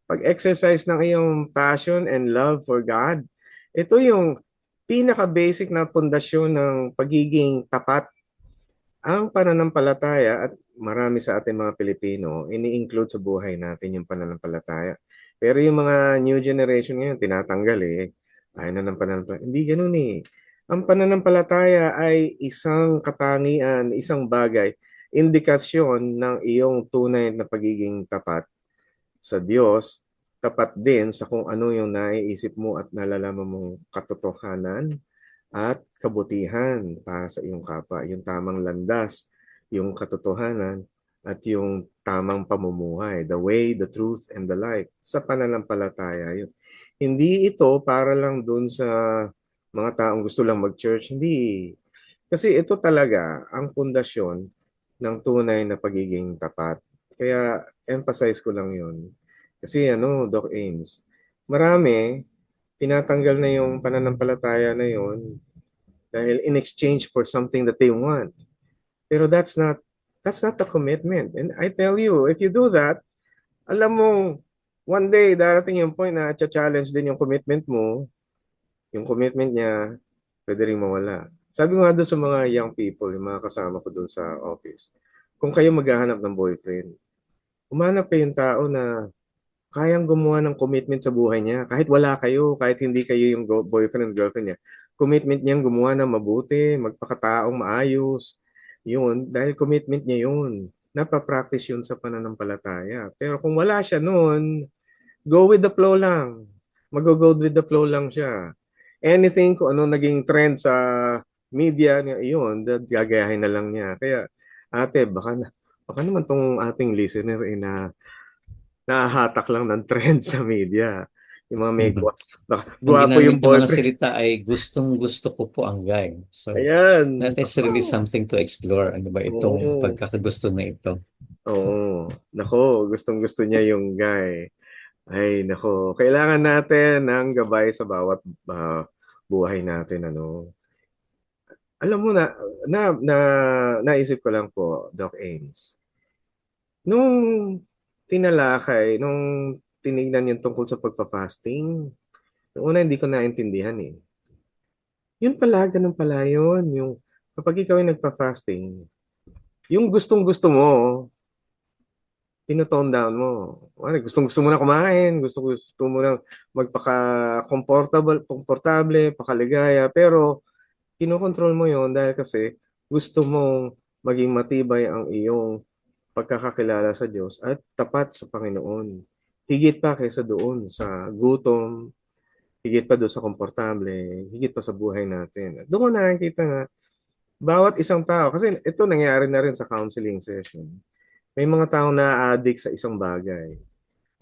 Pag-exercise ng iyong passion and love for God. Ito yung pinaka-basic na pundasyon ng pagiging tapat. Ang pananampalataya at marami sa ating mga Pilipino, ini-include sa buhay natin yung pananampalataya. Pero yung mga new generation ngayon, tinatanggal eh. Ayaw na ng pananampalataya. Hindi ganun eh. Ang pananampalataya ay isang katangian, isang bagay, indikasyon ng iyong tunay na pagiging tapat sa Diyos, tapat din sa kung ano yung naiisip mo at nalalaman mong katotohanan at kabutihan para sa iyong kapwa, yung tamang landas, yung katotohanan, at yung tamang pamumuhay, the way, the truth, and the life, sa pananampalataya yun. Hindi ito para lang dun sa mga taong gusto lang mag-church, hindi. Kasi ito talaga ang pundasyon ng tunay na pagiging tapat. Kaya emphasize ko lang yun. Kasi Doc Ames, marami, tinatanggal na yung pananampalataya na yun dahil in exchange for something that they want. Pero that's not the commitment. And I tell you, if you do that, alam mo, one day darating yung point na challenge din yung commitment mo, yung commitment niya, pwede rin mawala. Sabi ko nga doon sa mga young people, yung mga kasama ko doon sa office, kung kayo maghahanap ng boyfriend, umanap kayong tao na kayang gumawa ng commitment sa buhay niya. Kahit wala kayo, kahit hindi kayo yung boyfriend and girlfriend niya. Commitment niyang gumawa ng mabuti, magpakataong maayos. Yun, dahil commitment niya yun. Napapractice yun sa pananampalataya. Pero kung wala siya noon, go with the flow lang. Mag-go with the flow lang siya. Anything kung ano naging trend sa media niya, yun, gagayahin na lang niya. Kaya, ate, baka naman tong ating listener na nahahatak lang ng trend sa media. Yung mga may Ang gwapo ginamit yung ng mga boyfriend. salita ay gustong-gusto ko po ang guy. So, Ayan. that is really something to explore. Ano ba itong Oo. pagkakagusto na ito? Oo. Nako, gustong-gusto niya yung guy. Ay, nako. Kailangan natin ng gabay sa bawat buhay natin, Alam mo na naisip ko lang po, Doc Ames. Nung nung tinignan yung tungkol sa pagpa-fasting, noong una hindi ko naintindihan eh. Yun pala, ganun pala yun. Yung kapag ikaw ay nagpa-fasting, yung gustong-gusto mo, tinotone down mo. Gustong-gusto mo na kumain, gusto mo na magpaka-comfortable, komportable, pakaligaya, pero kinokontrol mo yon dahil kasi gusto mong maging matibay ang iyong pagkakakilala sa Diyos at tapat sa Panginoon. Higit pa kaysa doon sa gutom, higit pa doon sa komportable, higit pa sa buhay natin. At doon ko nakikita nga, bawat isang tao, kasi ito nangyari na rin sa counseling session, may mga tao na addict sa isang bagay.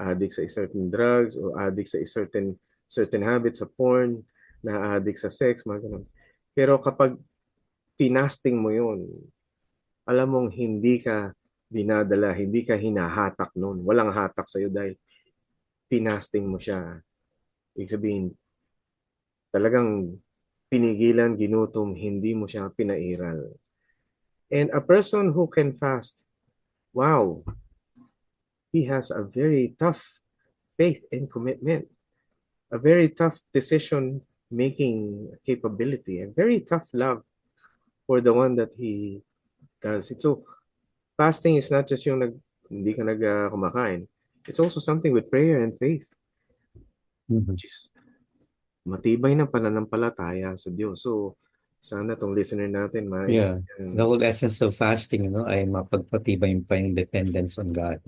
Addict sa certain drugs o addict sa certain habits sa porn, na addict sa sex, mga ganun. Pero kapag pinasting mo yun, alam mong hindi ka dinadala, hindi ka hinahatak nun. Walang hatak sa'yo dahil pinasting mo siya. Ibig sabihin, talagang pinigilan, ginutom, hindi mo siya pinairal. And a person who can fast, wow, he has a very tough faith and commitment, a very tough decision-making capability, a very tough love for the one that he does it. So, fasting is not just yung hindi ka kumakain. It's also something with prayer and faith. Which is matibay na pananampalataya sa Diyos. So, sana tong listener natin Yeah. The whole essence of fasting, ay mapagpatibay pa yung dependence on God.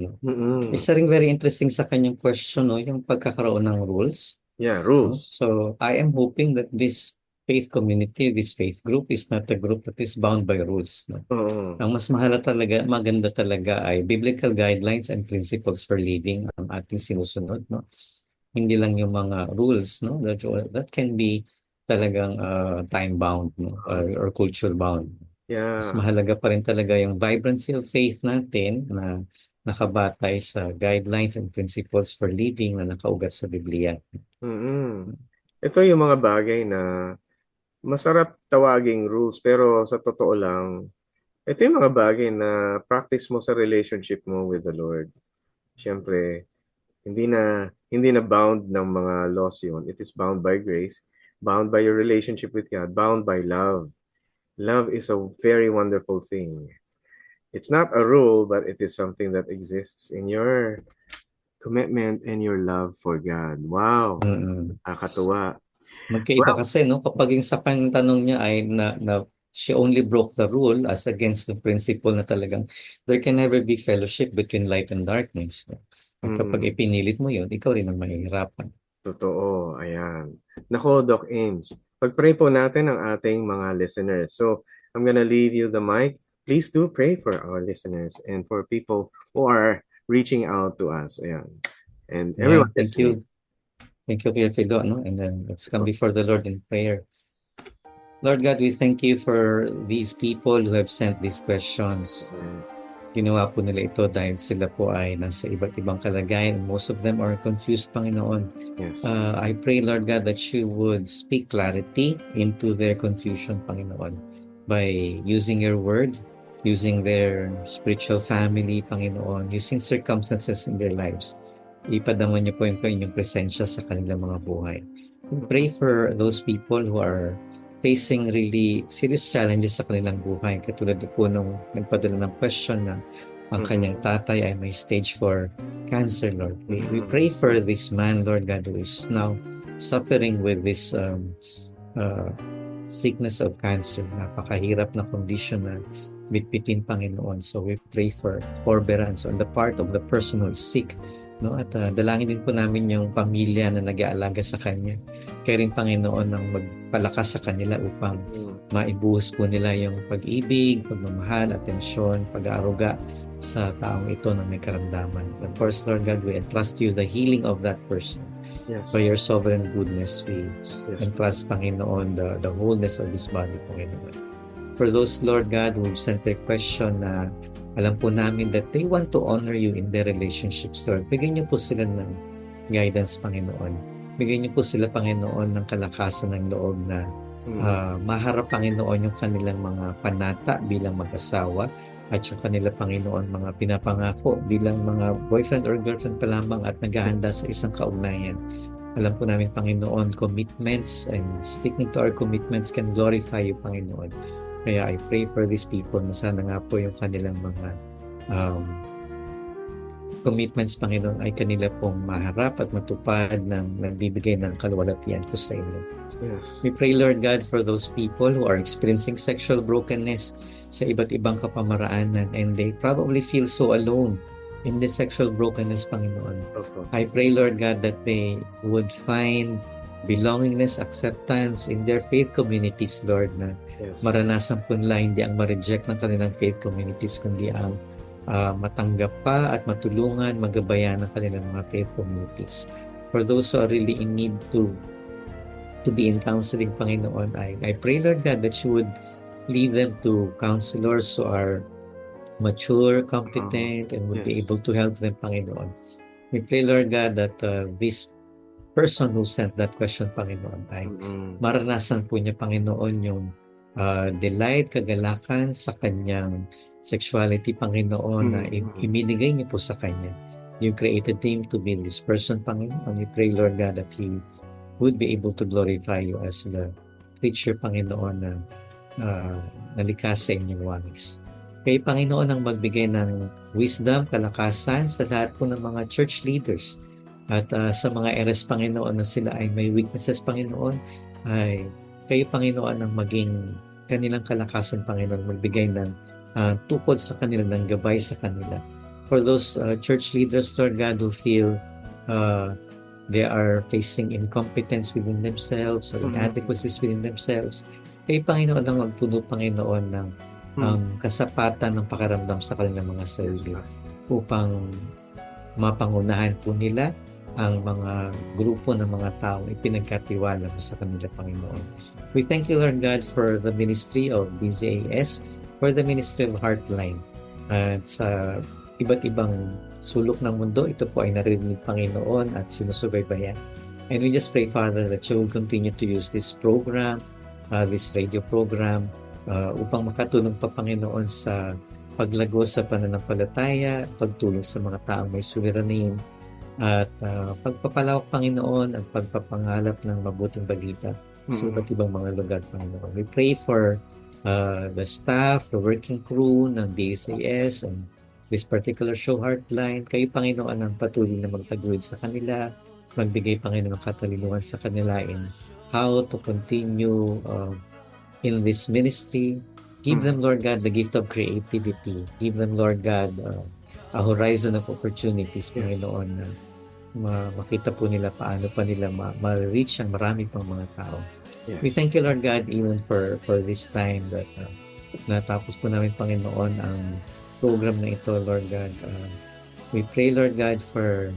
Isa ring very interesting sa kanyang question, yung pagkakaroon ng rules. Yeah, rules. So, I am hoping that this faith community, this faith group is not a group that is bound by rules. Ang mas maganda talaga ay biblical guidelines and principles for living ang ating sinusunod. Hindi lang yung mga rules that can be talagang time bound or culture bound. Yeah. Mas mahalaga pa rin talaga yung vibrancy of faith natin na nakabatay sa guidelines and principles for living na nakaugat sa Biblia. Ito yung mga bagay na masarap tawaging rules, pero sa totoo lang, ito yung mga bagay na practice mo sa relationship mo with the Lord. Siyempre, hindi na bound ng mga laws yun. It is bound by grace, bound by your relationship with God, bound by love. Love is a very wonderful thing. It's not a rule, but it is something that exists in your commitment and your love for God. Wow! Nakakatuwa. Magkaiba kasi, kapag yung sa kanyang tanong niya ay na she only broke the rule as against the principle na talagang there can never be fellowship between light and darkness. At kapag ipinilit mo yun, ikaw rin ang mahihirapan. Totoo, ayan. Nako, Doc Ames, pag-pray po natin ang ating mga listeners. So, I'm gonna leave you the mic. Please do pray for our listeners and for people who are reaching out to us. Ayan. And everyone, thank you. Thank you, Kuya Philo, and then let's come before the Lord in prayer. Lord God, we thank you for these people who have sent these questions. Ginawa po nila ito dahil sila po ay nasa iba't ibang kalagayan and most of them are confused, Panginoon. Yes. I pray, Lord God, that you would speak clarity into their confusion, Panginoon, by using your word, using their spiritual family, Panginoon, using circumstances in their lives. Ipadama niyo po yung inyong presensya sa kanilang mga buhay. We pray for those people who are facing really serious challenges sa kanilang buhay. Katulad po nung nagpadala ng question na ang kanyang tatay ay may stage 4 cancer, Lord. We pray for this man, Lord God, who is now suffering with this sickness of cancer. Napakahirap na condition na bitbitin, Panginoon. So we pray for forbearance on the part of the person who is sick. At dalangin din po namin yung pamilya na nag-aalaga sa kanya. Kaya rin, Panginoon, ang magpalakas sa kanila upang maibuhos po nila yung pag-ibig, pagmamahal, atensyon, pag-aaruga sa taong ito na may karamdaman. Of course, Lord God, we entrust you the healing of that person. Yes. By your sovereign goodness, we entrust, Panginoon, the wholeness of his body, Panginoon. For those, Lord God, who sent their question na alam po namin that they want to honor you in their relationships, Lord. Bigyan niyo po sila ng guidance, Panginoon. Bigyan niyo po sila, Panginoon, ng kalakasan ng loob na maharap, Panginoon, yung kanilang mga panata bilang mag-asawa at yung kanila, Panginoon, mga pinapangako bilang mga boyfriend or girlfriend pa lamang at naghahanda sa isang kaugnayan. Alam po namin, Panginoon, commitments and sticking to our commitments can glorify you, Panginoon. Kaya I pray for these people na sana nga po yung kanilang mga commitments, Panginoon, ay kanila pong maharap at matupad ng nagbibigay ng kaluwalhatian ko sa inyo. Yes. We pray, Lord God, for those people who are experiencing sexual brokenness sa iba't ibang kapamaraanan, and they probably feel so alone in this sexual brokenness, Panginoon. Opo. I pray, Lord God, that they would find belongingness, acceptance in their faith communities, Lord, na Yes. maranasan po nila hindi ang ma-reject ng kanilang faith communities, kundi ang matanggap pa at matulungan, magabayan ng kanilang mga faith communities. For those who are really in need to be in counseling, Panginoon, I pray, Lord God, that you would lead them to counselors who are mature, competent, and would be Yes. able to help them, Panginoon. We pray, Lord God, that this person who sent that question, Panginoon, ay maranasan po niya, Panginoon, yung delight, kagalakan sa kanyang sexuality, Panginoon, na ibinigay niyo po sa kanya. You created him to be this person, Panginoon. We pray, Lord God, that he would be able to glorify you as the creature, Panginoon, na nalikas sa inyong wangis. Kaya, Panginoon, ang magbigay ng wisdom, kalakasan sa lahat po ng mga church leaders at sa mga areas, Panginoon, na sila ay may weaknesses, Panginoon, ay kayo, Panginoon, ang maging kanilang kalakasan, Panginoon, magbigay ng tukod sa kanila, ng gabay sa kanila. For those church leaders, Lord God, who feel they are facing incompetence within themselves or inadequacies within themselves, kayo, Panginoon, ang magpuno, Panginoon, ng kasapatan ng pakaramdam sa kanilang mga sarili upang mapangunahan po nila ang mga grupo ng mga taong ipinagkatiwala mo sa kanila, Panginoon. We thank you, Lord God, for the ministry of BZAS, for the ministry of Heartline. At sa iba't ibang sulok ng mundo, ito po ay narinig, Panginoon, at sinusubaybayan. And we just pray, Father, that you will continue to use this program, this radio program, upang makatulong pa, Panginoon, sa paglago sa pananampalataya, pagtulong sa mga taong may suliranin, at pagpapalawak, Panginoon, at pagpapangalap ng mabuting balita sa iba't ibang mga lugar, Panginoon. We pray for the staff, the working crew ng DSAS and this particular show, Heartline. Kayo, Panginoon, ang patuloy na magtaguyod sa kanila, magbigay, Panginoon, ng katalinuhan sa kanila in how to continue in this ministry. Give them, Lord God, the gift of creativity. Give them, Lord God, a horizon of opportunities, Panginoon, na makita po nila paano pa nila ma-reach ang marami pang mga tao. Yes. We thank you, Lord God, even for this time that natapos po namin, Panginoon, ang program na ito, Lord God. We pray, Lord God, for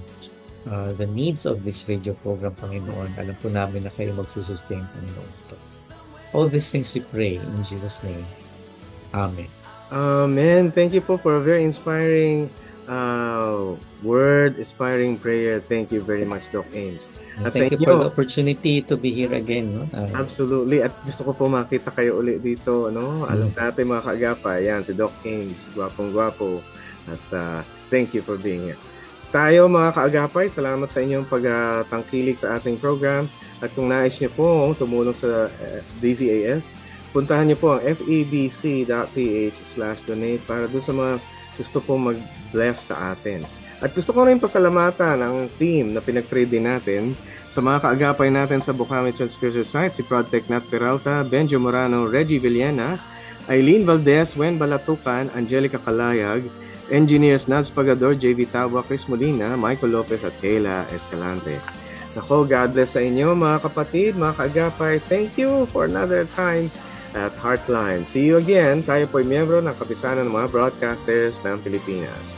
the needs of this radio program, Panginoon. Alam po namin na kayo magsusustain, Panginoon. All these things we pray in Jesus' name. Amen. Amen. Thank you po for a very inspiring word, inspiring prayer. Thank you very much, Doc Ames. And At thank sa you for inyo, the opportunity to be here again. No? absolutely. At gusto ko po makita kayo ulit dito. No? Alam natin mga kaagapay. Yan, si Doc Ames. Gwapong-gwapo. At thank you for being here. Tayo mga kaagapay, salamat sa inyong pagtangkilik sa ating program. At kung nais niyo po tumulong sa DZAS, puntahan niyo po ang febc.ph/donate para doon sa mga gusto po mag-bless sa atin. At gusto ko rin pasalamatan ang team na pinag-pray din natin sa mga kaagapay natin sa Bukawi Church Spiritual Site, si Protect Nat Peralta, Benjo Morano, Reggie Villena, Eileen Valdez, Wen Balatukan, Angelica Kalayag, Engineers Nads Pagador, JV Tawa, Chris Molina, Michael Lopez at Kayla Escalante. Ako, God bless sa inyo mga kapatid, mga kaagapay. Thank you for another time at Heartline. See you again. Tayo po'y miyembro ng kapisanan ng mga broadcasters ng Pilipinas.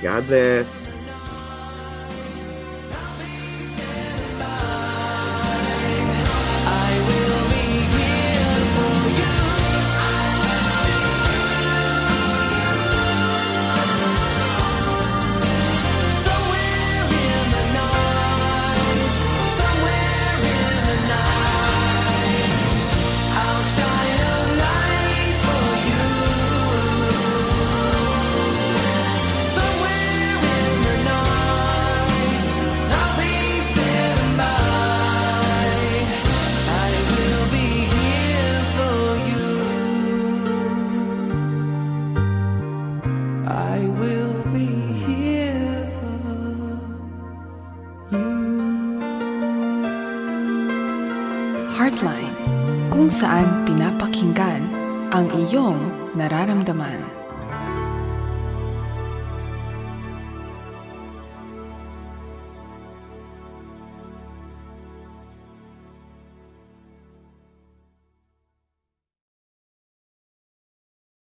God bless. Somewhere in the ang iyong nararamdaman.